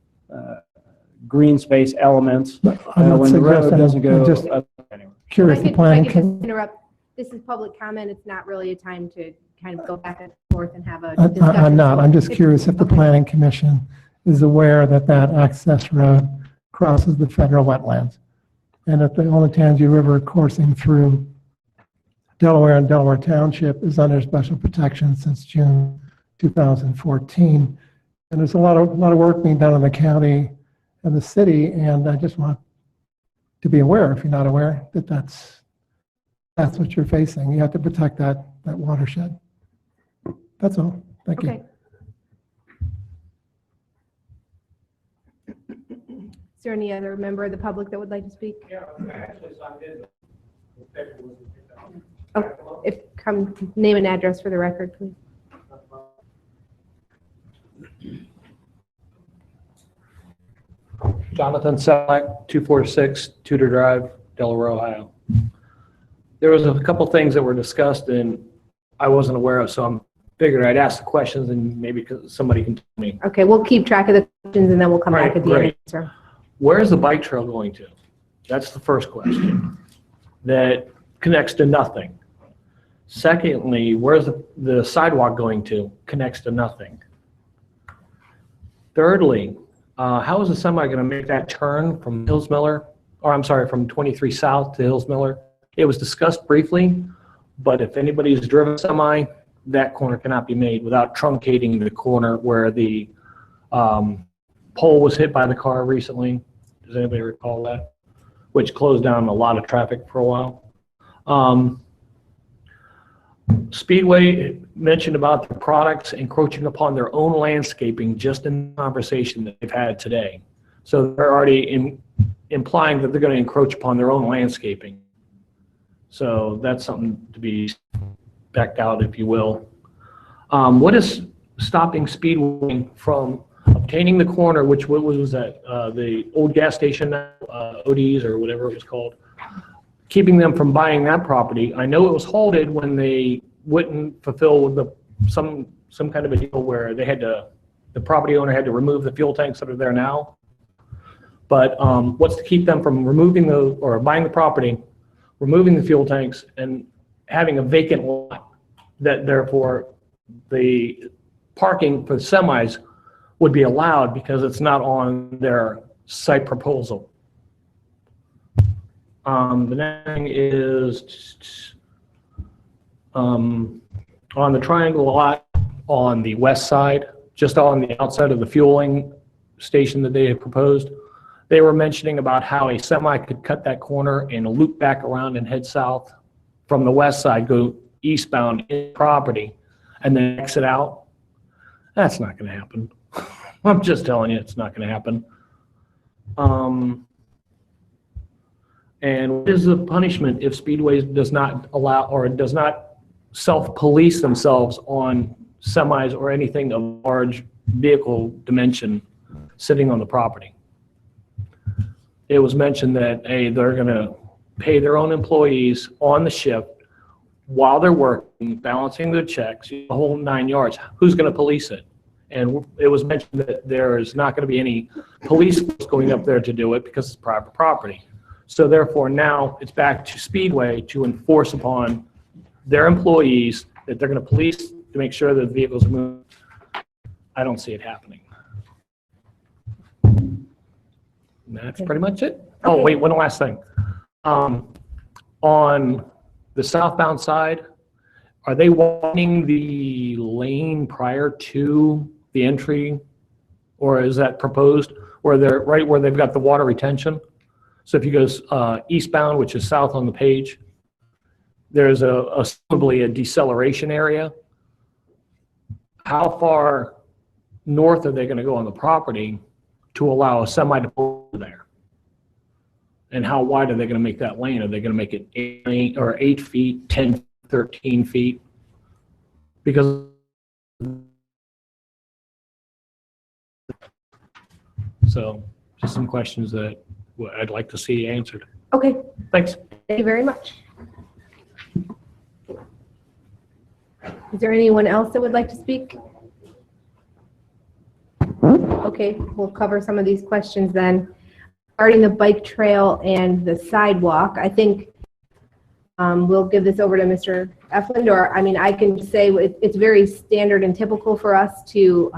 green space elements I'm not when the road suggesting- doesn't go I'm just up. curious, the If I planning, could just interrupt, this is public comment, it's not really a time to kind of go back and forth and have a discussion. I'm not, I'm just If- curious if the planning commission is aware that that access road crosses the federal wetlands. And that the Olentangy River coursing through Delaware and Delaware Township is under special protection since June 2014. And there's a lot of work being done in the county and the city, and I just want to be aware, if you're not aware, that that's what you're facing. You have to protect that watershed. That's all. Thank you. Okay. Is there any other member of the public that would like to speak? Oh, come name and address for the record, please. Jonathan Selleck, 246 Tudor Drive, Delaware, Ohio. There was a couple things that were discussed and I wasn't aware of, so I'm figured I'd ask the questions and maybe somebody can tell me. Okay, we'll keep track of the questions and then we'll come back Right, at the end. right. Sir. Where is the bike trail going to? That's the first question. That connects to nothing. Secondly, where's the sidewalk going to? Connects to nothing. Thirdly, how is the semi going to make that turn from Hills Miller, or I'm sorry, from 23 South to Hills Miller? It was discussed briefly, but if anybody's driven semi, that corner cannot be made without truncating the corner where the pole was hit by the car recently. Does anybody recall that? Which closed down a lot of traffic for a while. Speedway mentioned about the products encroaching upon their own landscaping just in the conversation that they've had today. So they're already implying that they're going to encroach upon their own landscaping. So that's something to be backed out, if you will. What is stopping Speedway from obtaining the corner, which what was that, the old gas station, OD's or whatever it was called, keeping them from buying that property? I know it was halted when they wouldn't fulfill some kind of a deal where they had to, the property owner had to remove the fuel tanks that are there now. But what's to keep them from removing or buying the property, removing the fuel tanks, and having a vacant lot that therefore the parking for the semis would be allowed because it's not on their site proposal? The next thing is on the triangle lot on the west side, just on the outside of the fueling station that they had proposed. They were mentioning about how a semi could cut that corner and loop back around and head south from the west side, go eastbound in property, and then exit out. That's not going to happen. I'm just telling you, it's not going to happen. And what is the punishment if Speedway does not allow or does not self-police themselves on semis or anything of large vehicle dimension sitting on the property? It was mentioned that, hey, they're going to pay their own employees on the shift while they're working, balancing their checks, the whole 9 yards. Who's going to police it? And it was mentioned that there is not going to be any police force going up there to do it because it's private property. So therefore, now it's back to Speedway to enforce upon their employees that they're going to police to make sure that the vehicles are moving. I don't see it happening. And that's pretty much it. Oh, wait, one last thing. On the southbound side, are they widening the lane prior to the entry, or is that proposed where they're right where they've got the water retention? So if you go eastbound, which is south on the page, there's assumably a deceleration area. How far north are they going to go on the property to allow a semi to pull there? And how wide are they going to make that lane? Are they going to make it 8 feet, 10, 13 feet? Because so just some questions that I'd like to see answered. Okay. Thanks. Thank you very much. Is there anyone else that would like to speak? Okay, we'll cover some of these questions then. Regarding the bike trail and the sidewalk, I think we'll give this over to Mr. Eflin, or I mean, I can say it's very standard and typical for us to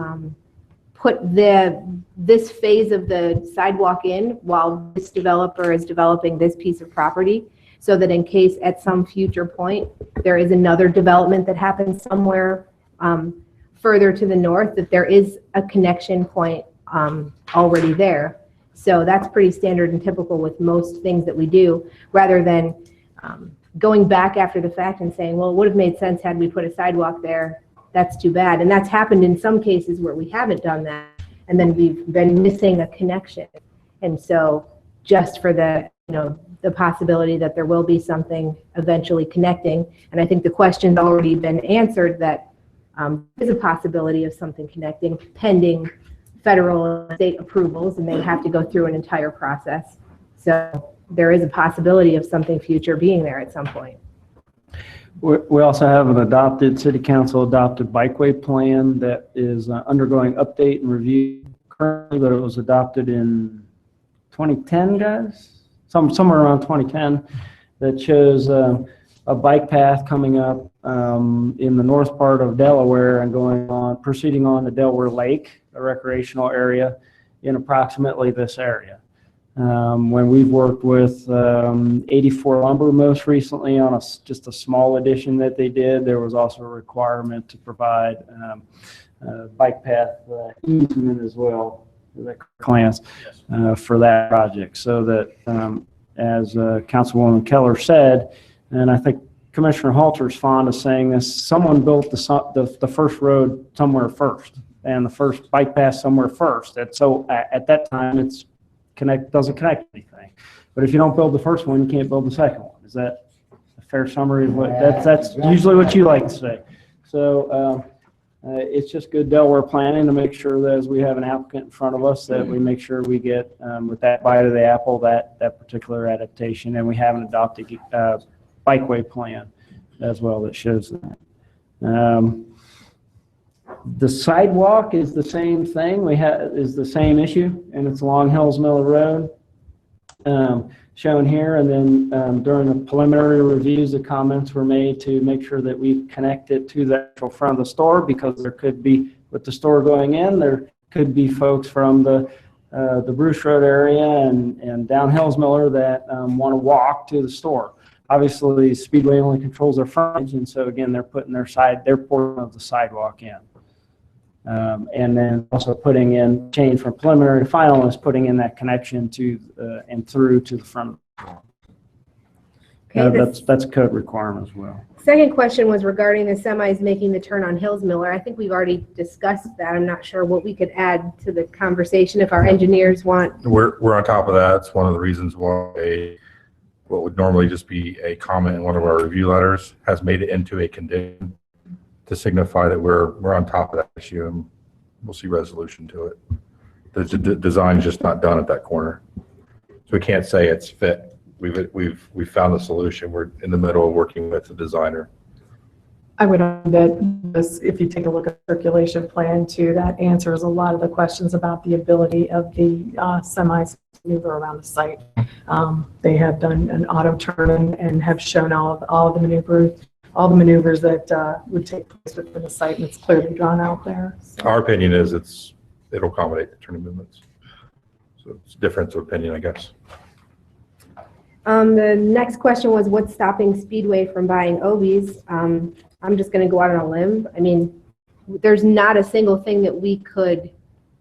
put this phase of the sidewalk in while this developer is developing this piece of property, so that in case at some future point there is another development that happens somewhere further to the north, that there is a connection point already there. So that's pretty standard and typical with most things that we do, rather than going back after the fact and saying, well, it would have made sense had we put a sidewalk there. That's too bad. And that's happened in some cases where we haven't done that, and then we've been missing a connection. And so just for the, the possibility that there will be something eventually connecting, and I think the question's already been answered, that there's a possibility of something connecting pending federal and state approvals, and they have to go through an entire process. So there is a possibility of something future being there at some point. We also have an city council adopted bikeway plan that is undergoing update and review currently, but it was adopted in 2010, guys? Somewhere around 2010, that shows a bike path coming up in the north part of Delaware and proceeding on to Delaware Lake, a recreational area in approximately this area. When we've worked with 84 Lumber most recently on just a small addition that they did, there was also a requirement to provide bike path easement as well, plans for that project. So that, as Councilwoman Keller said, and I think Commissioner Halter's fond of saying this, someone built the first road somewhere first, and the first bike path somewhere first. And so at that time, doesn't connect anything. But if you don't build the first one, you can't build the second one. Is that a fair summary of what that's usually what you like to say? So it's just good Delaware planning to make sure that as we have an applicant in front of us, that we make sure we get with that bite of the apple that particular adaptation, and we have an adopted bikeway plan as well that shows that. The sidewalk is the same thing. Is the same issue, and it's along Hills Miller Road, shown here. And then during the preliminary reviews, the comments were made to make sure that we connect it to the actual front of the store, because there could be, with the store going in, there could be folks from the Bruce Road area and down Hills Miller that want to walk to the store. Obviously, Speedway only controls their frontage, and so again, they're putting their portion of the sidewalk in. And then also putting in, change from preliminary to final, is putting in that connection to and through to the front. Okay, that's a code requirement as well. Second question was regarding the semis making the turn on Hills Miller. I think we've already discussed that. I'm not sure what we could add to the conversation if our engineers want. We're on top of that. It's one of the reasons why what would normally just be a comment in one of our review letters has made it into a condition to signify that we're on top of that issue, and we'll see resolution to it. The design is just not done at that corner, so we can't say it's fit. We've found the solution. We're in the middle of working with the designer. I would argue that if you take a look at the circulation plan too, that answers a lot of the questions about the ability of the semis to maneuver around the site. They have done an auto turn and have shown all the maneuvers that would take place within the site, and it's clearly drawn out there. So. Our opinion is it'll accommodate the turning movements. So it's a difference of opinion, I guess. The next question was, what's stopping Speedway from buying Obies? I'm just going to go out on a limb. I mean, there's not a single thing that we could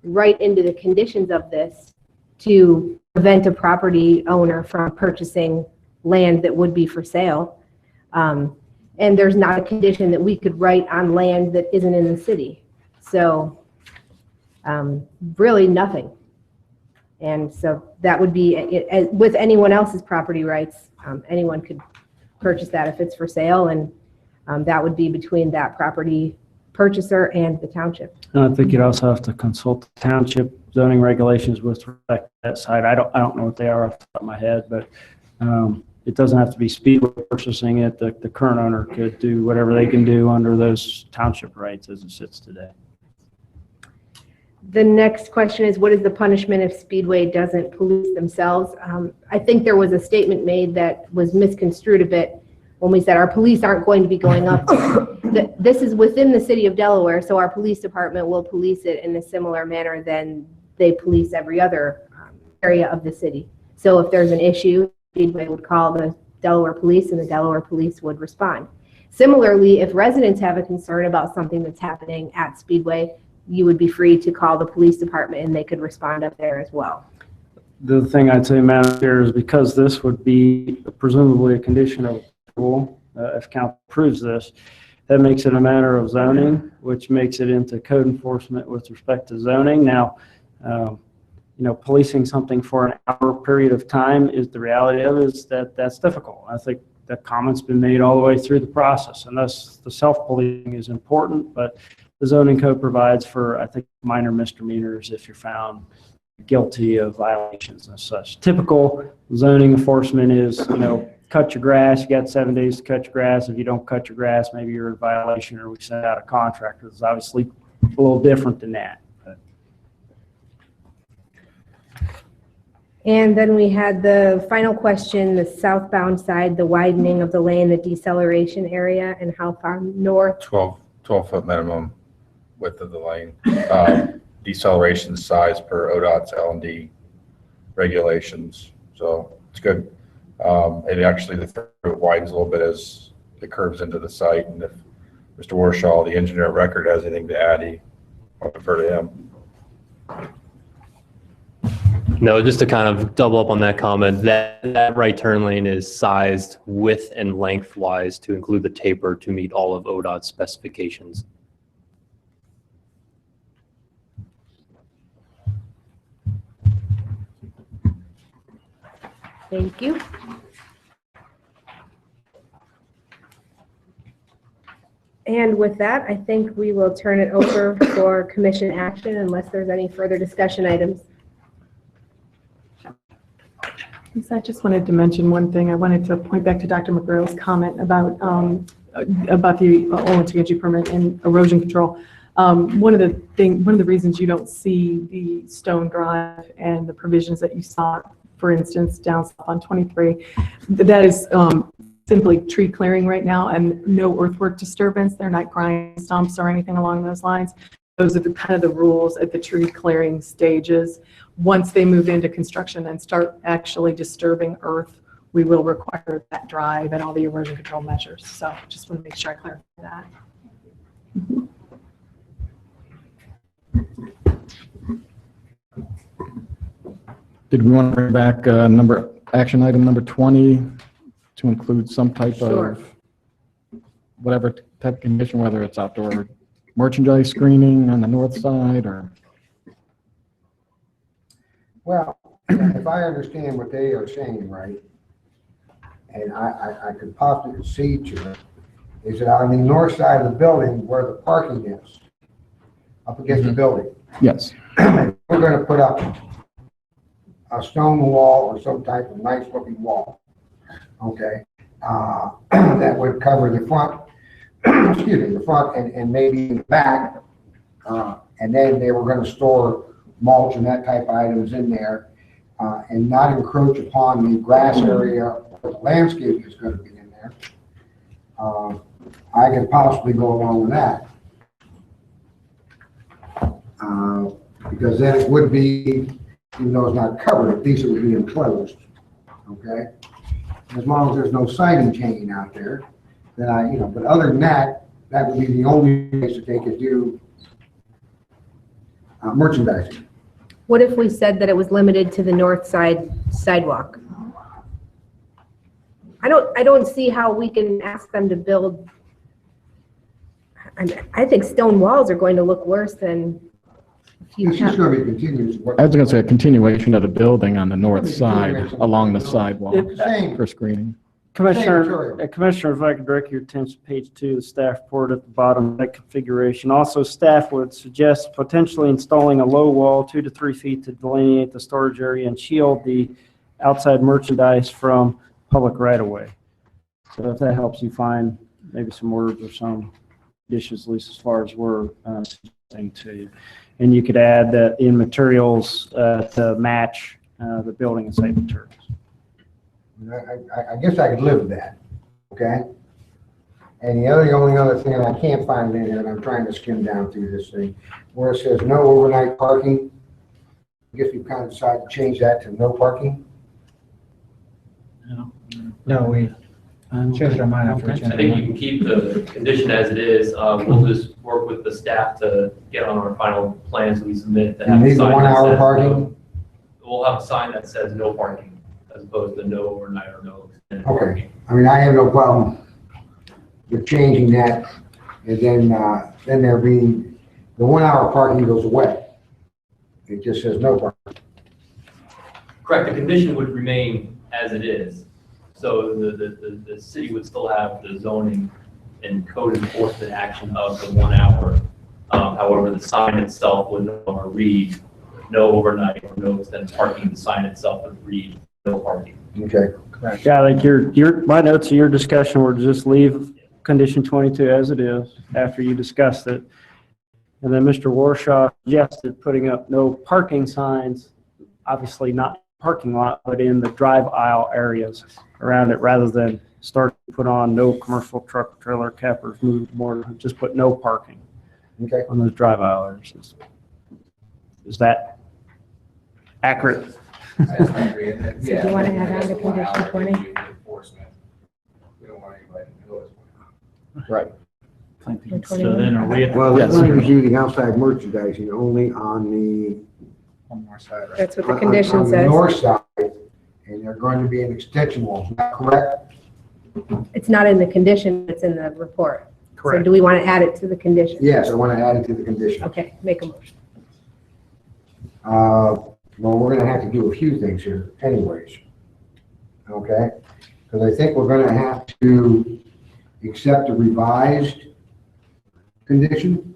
write into the conditions of this to prevent a property owner from purchasing land that would be for sale. And there's not a condition that we could write on land that isn't in the city. So really nothing. And so that would be, with anyone else's property rights, anyone could purchase that if it's for sale, and that would be between that property purchaser and the township. And I think you'd also have to consult the township zoning regulations with respect to that side. I don't know what they are off the top of my head, but it doesn't have to be Speedway purchasing it. The current owner could do whatever they can do under those township rights as it sits today. The next question is, what is the punishment if Speedway doesn't police themselves? I think there was a statement made that was misconstrued a bit when we said our police aren't going to be going up. This is within the city of Delaware, so our police department will police it in a similar manner than they police every other area of the city. So if there's an issue, Speedway would call the Delaware police and the Delaware police would respond. Similarly, if residents have a concern about something that's happening at Speedway, you would be free to call the police department and they could respond up there as well. The thing I'd say, Madam Chair, is because this would be presumably a condition of approval, if council approves this, that makes it a matter of zoning, which makes it into code enforcement with respect to zoning. Now, policing something for an hour period of time is the reality of it is that that's difficult. I think that comment's been made all the way through the process, and thus the self-policing is important, but the zoning code provides for, I think, minor misdemeanors if you're found guilty of violations and such. Typical zoning enforcement is, cut your grass. You got 7 days to cut your grass. If you don't cut your grass, maybe you're in violation or we send out a contractor. It's obviously a little different than that. And then we had the final question, the southbound side, the widening of the lane, the deceleration area, and how far north? 12-foot minimum width of the lane. Deceleration size per ODOT's L&D regulations. So it's good. And actually the road widens a little bit as it curves into the site. And if Mr. Warshaw, the engineer of record, has anything to add, I'll defer to him. No, just to kind of double up on that comment, that right turn lane is sized width and lengthwise to include the taper to meet all of ODOT's specifications. Thank you. And with that, I think we will turn it over for commission action unless there's any further discussion items. I just wanted to mention one thing. I wanted to point back to Dr. McGrail's comment about the Olentangy permit and erosion control. One of the reasons you don't see the stone drive and the provisions that you saw, for instance, down south on 23, that is simply tree clearing right now and no earthwork disturbance. They're not grinding stumps or anything along those lines. Those are kind of the rules at the tree clearing stages. Once they move into construction and start actually disturbing earth, we will require that drive and all the erosion control measures. So just want to make sure I clarify that. Did we want to bring back action item number 20 to include some type of whatever type of condition, whether it's outdoor merchandise screening on the north side or? Well, if I understand what they are saying, right, and I could possibly concede to it, is that on the north side of the building where the parking is, up against the building. Yes. We're going to put up a stone wall or some type of nice looking wall, okay, that would cover the front, excuse me, the front and maybe the back, and then they were going to store mulch and that type of items in there, and not encroach upon the grass area where the landscape is going to be in there. I could possibly go along with that. Because then it would be, even though it's not covered, at least it would be enclosed, okay? As long as there's no siding changing out there, then but other than that, that would be the only place that they could do merchandising. What if we said that it was limited to the north side sidewalk? I don't see how we can ask them to build. I think stone walls are going to look worse than. It's just going to be continuous. I was going to say a continuation of the building on the north side along the sidewalk for screening. Commissioner, if I could direct your attention to page 2 of the staff report at the bottom of that configuration. Also, staff would suggest potentially installing a low wall 2 to 3 feet to delineate the storage area and shield the outside merchandise from public right-of-way. So if that helps you find maybe some words or some additions, at least as far as we're suggesting to you. And you could add in materials to match the building and site materials. I guess I could live with that, okay? And the only other thing, and I can't find it in here, and I'm trying to skim down through this thing, where it says no overnight parking. I guess we've kind of decided to change that to no parking. No, we changed our mind after. I think you can keep the condition as it is. We'll just work with the staff to get on our final plans we submit. And leave the 1 hour parking? We'll have a sign that says no parking as opposed to no overnight or no extended Okay, parking. I mean, I have no problem with changing that, and then there being, the 1 hour parking goes away. It just says no parking. Correct, the condition would remain as it is. So the city would still have the zoning and code enforcement action of the 1 hour. However, the sign itself would no longer read no overnight or no extended parking. The sign itself would read no parking. Okay. Yeah, I think my notes of your discussion were to just leave condition 22 as it is after you discussed it. And then Mr. Warshaw suggested putting up no parking signs, obviously not parking lot, but in the drive aisle areas around it, rather than start to put on no commercial truck, trailer, campers, move more, just put no parking on those drive aisle areas. Is that accurate? So do you want to add on to condition 20? We don't want anybody to know it. Right. So then are we? Well, this one is using outside merchandising only on the. On the north side, right? That's what the on- condition on the says. north side, and they're going to be an extension wall, is that correct? It's not in the condition, it's in the report. So Correct. do we want to add it to the condition? Yes, I want to add it to the condition. Okay, make a motion. Well, we're gonna have to do a few things here anyways. Okay? Because I think we're gonna have to accept a revised condition.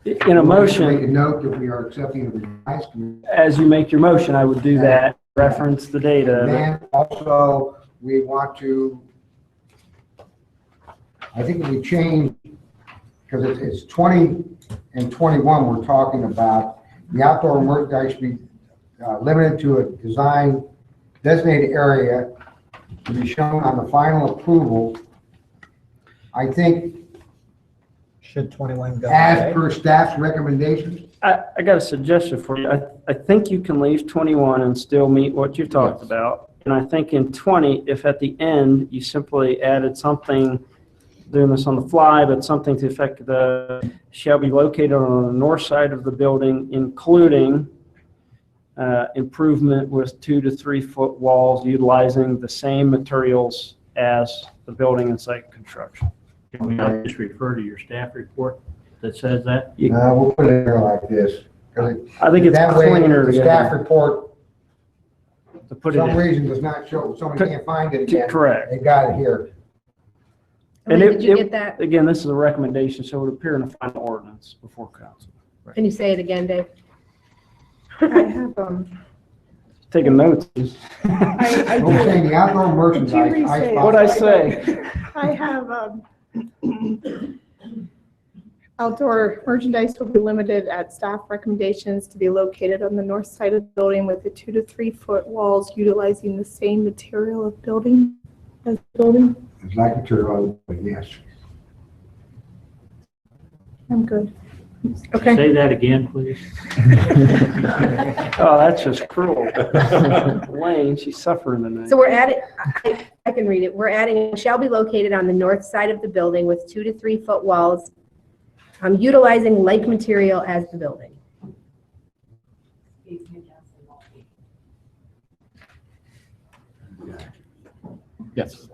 In a motion. Make a note that we are accepting a revised condition. As you make your motion, I would do that, reference the data. And also, we want to, I think if we change, because it's 20 and 21, we're talking about the outdoor merchandise be limited to a design designated area to be shown on the final approval. I think Should 21 go as away? per staff's recommendations. I got a suggestion for you. I think you can leave 21 and still meet what you've talked about. And I think in 20, if at the end you simply added something, doing this on the fly, but something to affect the shall be located on the north side of the building, including improvement with 2 to 3 foot walls utilizing the same materials as the building and site construction. Can we not just refer to your staff report that says that? We'll put it here like this. 'Cause I think it's that way, cleaner the to staff get- report, to for put it some in. reason, does not show, somebody can't find it again. Correct. They got it here. And Did you get that? Again, this is a recommendation, so it would appear in the final ordinance before council. Can you say it again, Dave? I have, Taking notes. I I'm saying the outdoor Could you merchandise. resay it? What'd I say? I have, outdoor merchandise will be limited at staff recommendations to be located on the north side of the building with the 2 to 3 foot walls utilizing the same material of building as the building. It's like material, yes. I'm good. Okay. Say that again, please. Oh, that's just cruel. Elaine, she's suffering tonight. So we're adding, I can read it. We're adding, shall be located on the north side of the building with 2 to 3 foot walls, utilizing like material as the building. Yes.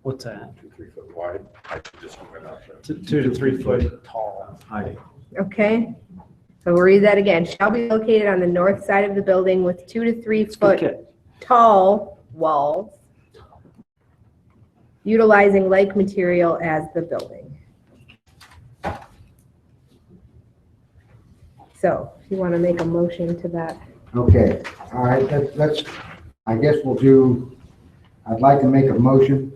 What's that? 2, 3 foot wide. I just went out there. 2 to 3 foot tall. Okay? So we'll read that again. Shall be located on the north side of the building with 2 to 3 foot Okay. tall walls, utilizing like material as the building. So if you want to make a motion to that. Okay, all right, let's I guess I'd like to make a motion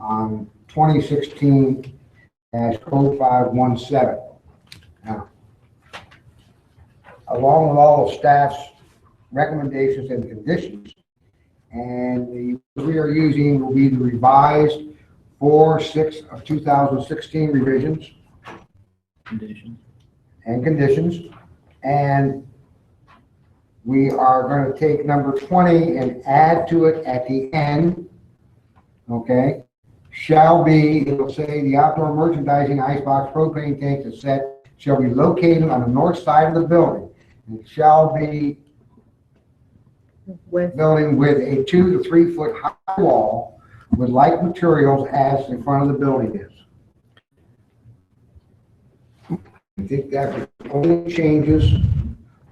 on 2016-0517. Now, along with all of staff's recommendations and conditions, and we are using will be the revised 4/6 of 2016 revisions Conditions. and conditions. And we are going to take number 20 and add to it at the end, okay? Shall be, it'll say the outdoor merchandising icebox propane tank is set, shall be located on the north side of the building. And shall be building with a 2 to 3 foot high wall with like materials as the front of the building is. I think that's the only changes.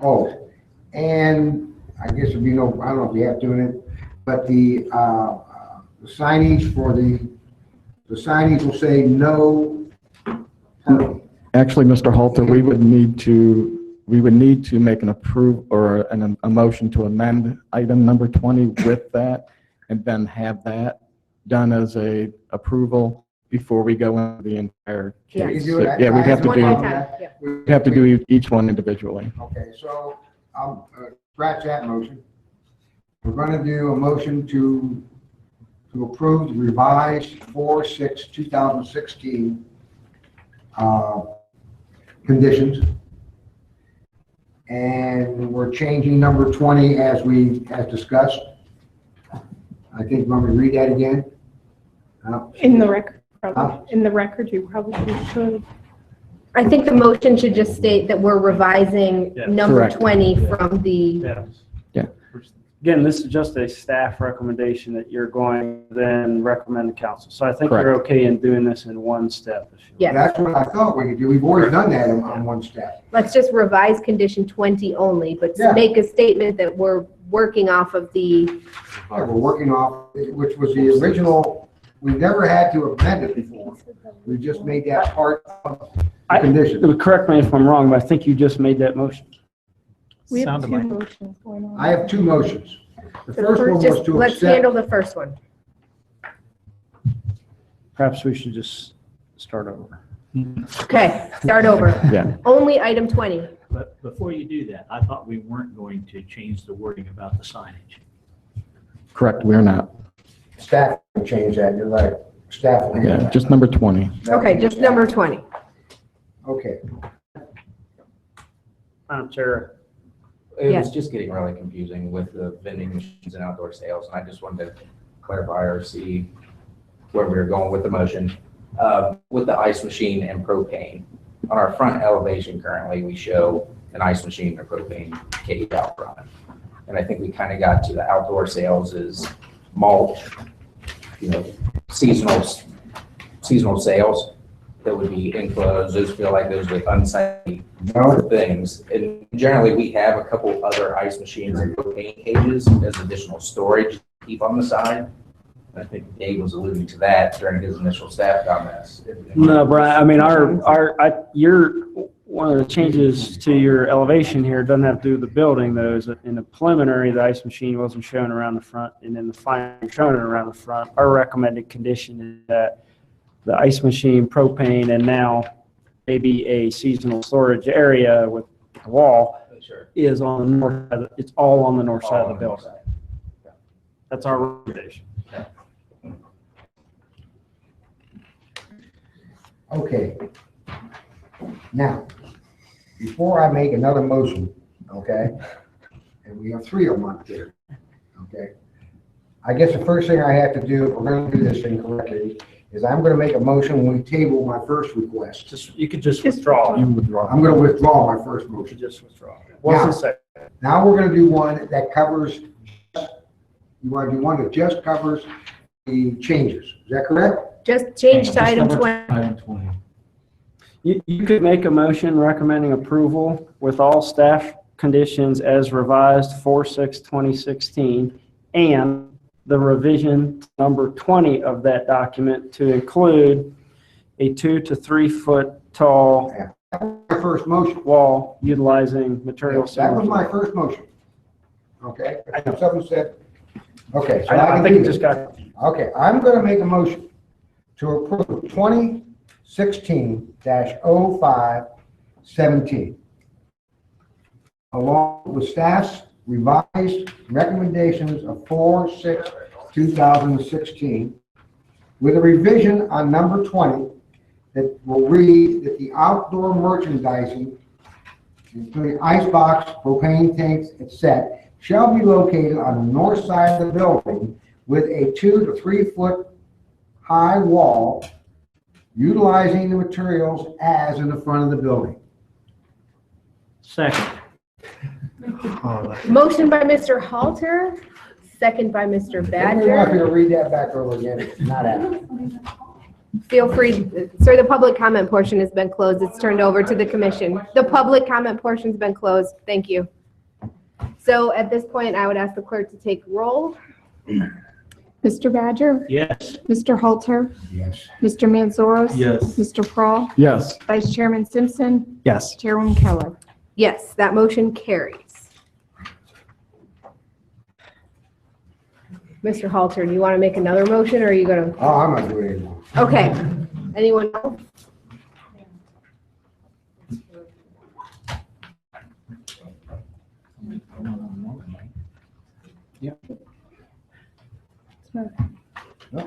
Oh, and I guess it'd be I don't know if we have to do it, but the signage for the signage will say no parking. Actually, Mr. Halter, we would need to make an a motion to amend item number 20 with that, and then have that done as a approval before we go into the entire Yeah, case. you do it Yeah, we'd have to one at a time. Yeah. we'd have to do each one individually. Okay, so I'll scratch that motion. We're going to do a motion to approve the revised 4/6/2016 conditions. And we're changing number 20 as discussed. I think, want me to read that again? In the record, probably. In the record, you probably should. I think the motion should just state that we're revising number Correct. 20 from the, Yeah. Again, this is just a staff recommendation that you're going to then recommend to council. So I think Correct. you're okay in doing this in one step. yeah. That's what I thought we could do. We've already done that on one step. Let's just revise condition 20 only, but Yeah. make a statement that we're working off of the, We're working off, which was the original, we never had to amend it before. We just made that part of the condition. Correct me if I'm wrong, but I think you just made that motion. We have Sounded two like- motions going on. I have two motions. The the first one was just, to let's accept. handle the first one. Perhaps we should just start over. Okay, start over. Yeah. Only item 20. But before you do that, I thought we weren't going to change the wording about the signage. Correct, we're not. Staff will change that, you're right. Staff will handle Yeah, that. just number 20. Okay, just number 20. Okay. Madam Chair, It Yes. was just getting really confusing with the vending machines and outdoor sales, and I just wanted to clarify or see where we were going with the motion. With the ice machine and propane, on our front elevation currently, we show an ice machine and a propane cage out front. And I think we kind of got to the outdoor sales is mulch, seasonal sales that would be enclosed. Those feel like those are unsightly things. And generally, we have a couple other ice machines and propane cages as additional storage to keep on the side. I think Dave was alluding to that during his initial staff comments. no, Brian, I mean, one of the changes to your elevation here doesn't have to do with the building, though, is that in the preliminary, the ice machine wasn't shown around the front, and in the final, showing it around the front. Our recommended condition is that the ice machine, propane, and now maybe a seasonal storage area with a wall Sure. is on the north, it's all on the north side of the All on the north building. That's our recommendation. Okay. Now, before I make another motion, okay, and we have three of them up there, okay, I guess the first thing I have to do, if we're gonna do this thing correctly, is I'm gonna make a motion when we table my first request. You could just withdraw. You withdraw. I'm gonna withdraw my first You motion. could just withdraw. What's the second? Now we're gonna do one that covers, you wanna do one that just covers the changes, is that correct? Just change to item 20. Item 20. You could make a motion recommending approval with all staff conditions as revised 4/6/2016 and the revision number 20 of that document to include a 2 to 3 foot tall My first motion. wall utilizing material That similar. was my first motion. Okay, if something said Okay, so I I can think do it just this. got, Okay, I'm gonna make a motion to approve 2016-05-17, along with staff's revised recommendations of 4/6/2016, with a revision on number 20 that will read that the outdoor merchandising, including icebox, propane tanks, etc., shall be located on the north side of the building with a 2 to 3 foot high wall, utilizing the materials as in the front of the building. second. Motion by Mr. Halter, second by Mr. I'm not going Badger. to read that back over again. Not at. Feel free, sir, the public comment portion has been closed. It's turned over to the commission. The public comment portion's been closed. Thank you. So at this point, I would ask the clerk to take roll. Mr. Badger? Yes. Mr. Halter? Yes. Mr. Manzoros? Yes. Mr. Prahl? Yes. Vice Chairman Simpson? Yes. Chairwoman Keller? Yes, that motion carries. Mr. Halter, do you want to make another motion or are you going to? Oh, I'm not doing it anymore. Okay. Anyone else?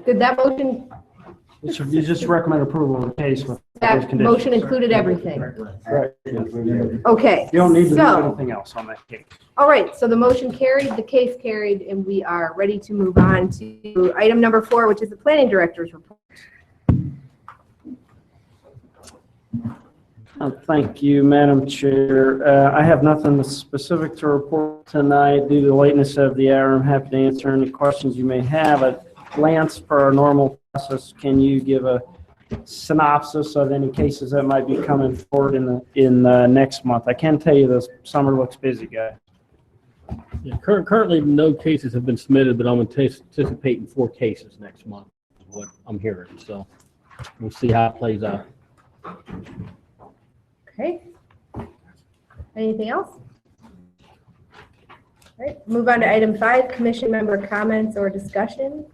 Did that motion, You just recommend approval of the case with those that conditions. motion included everything? Right. Okay. You don't need to do so- anything else on that case. All right, so the motion carried, the case carried, and we are ready to move on to item number 4, which is the planning director's report. Thank you, Madam Chair. I have nothing specific to report tonight due to the lateness of the hour. I'm happy to answer any questions you may have. At glance, per our normal process, can you give a synopsis of any cases that might be coming forward in the next month? I can tell you the summer looks busy, guys. Yeah, currently, no cases have been submitted, but I'm anticipating 4 cases next month, is what I'm hearing. So we'll see how it plays out. Okay. Anything else? All right, move on to item 5, commission member comments or discussion.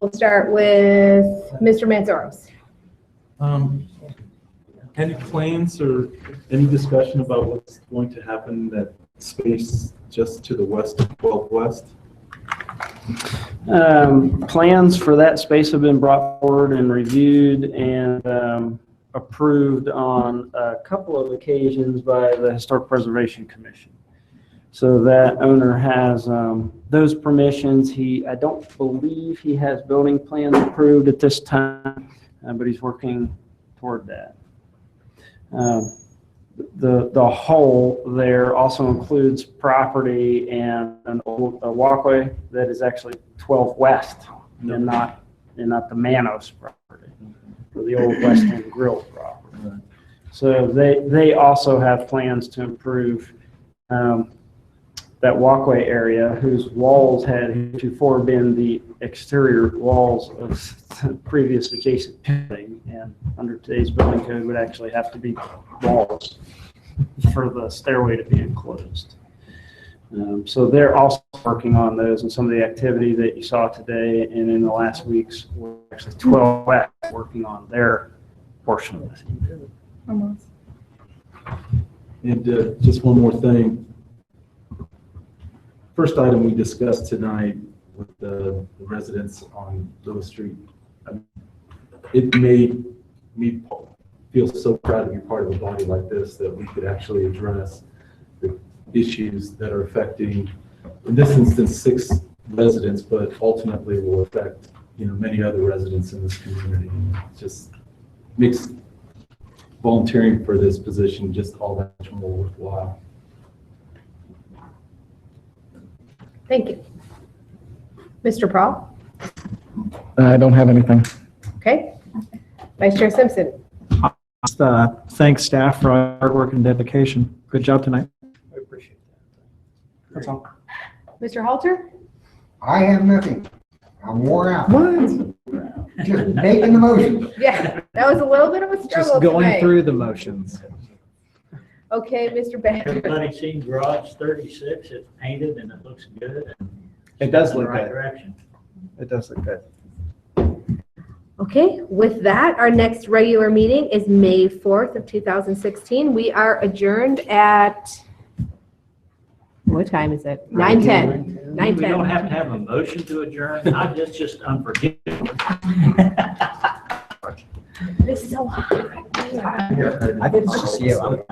We'll start with Mr. Manzoros. Any plans or any discussion about what's going to happen in that space just to the west of 12 West? Plans for that space have been brought forward and reviewed and approved on a couple of occasions by the Historic Preservation Commission. So that owner has those permissions. I don't believe he has building plans approved at this time, but he's working toward that. The whole there also includes property and a walkway that is actually 12 West and not the Manos property, or the old West End Grill property. So they also have plans to improve that walkway area, whose walls had heretofore been the exterior walls of the previous adjacent building, and under today's building code would actually have to be walls for the stairway to be enclosed. So they're also working on those, and some of the activity that you saw today and in the last weeks were actually 12 West working on their portion of this. Almost. And just one more thing. First item we discussed tonight with the residents on Lewis Street, it made me feel so proud to be part of a body like this, that we could actually address the issues that are affecting, in this instance, 6 residents, but ultimately will affect, many other residents in this community. It just makes volunteering for this position just all that much more worthwhile. Thank you. Mr. Prahl? I don't have anything. Okay. Vice Chair Simpson? Just thank staff for our hard work and dedication. Good job tonight. I appreciate that. That's all. Mr. Halter? I have nothing. I'm worn out. What? Just making the motions. Yeah, that was a little bit of a struggle Just going tonight. through the motions. Okay, Mr. Badger. Everybody seen Garage 36? It's painted and it looks good. And It does in the look right good. direction. It does look good. Okay, with that, our next regular meeting is May 4th of 2016. We are adjourned at, what time is it? 9:10. We don't 9:10. have to have a motion to adjourn. It's just unforgivable. This is so hot. I didn't see you.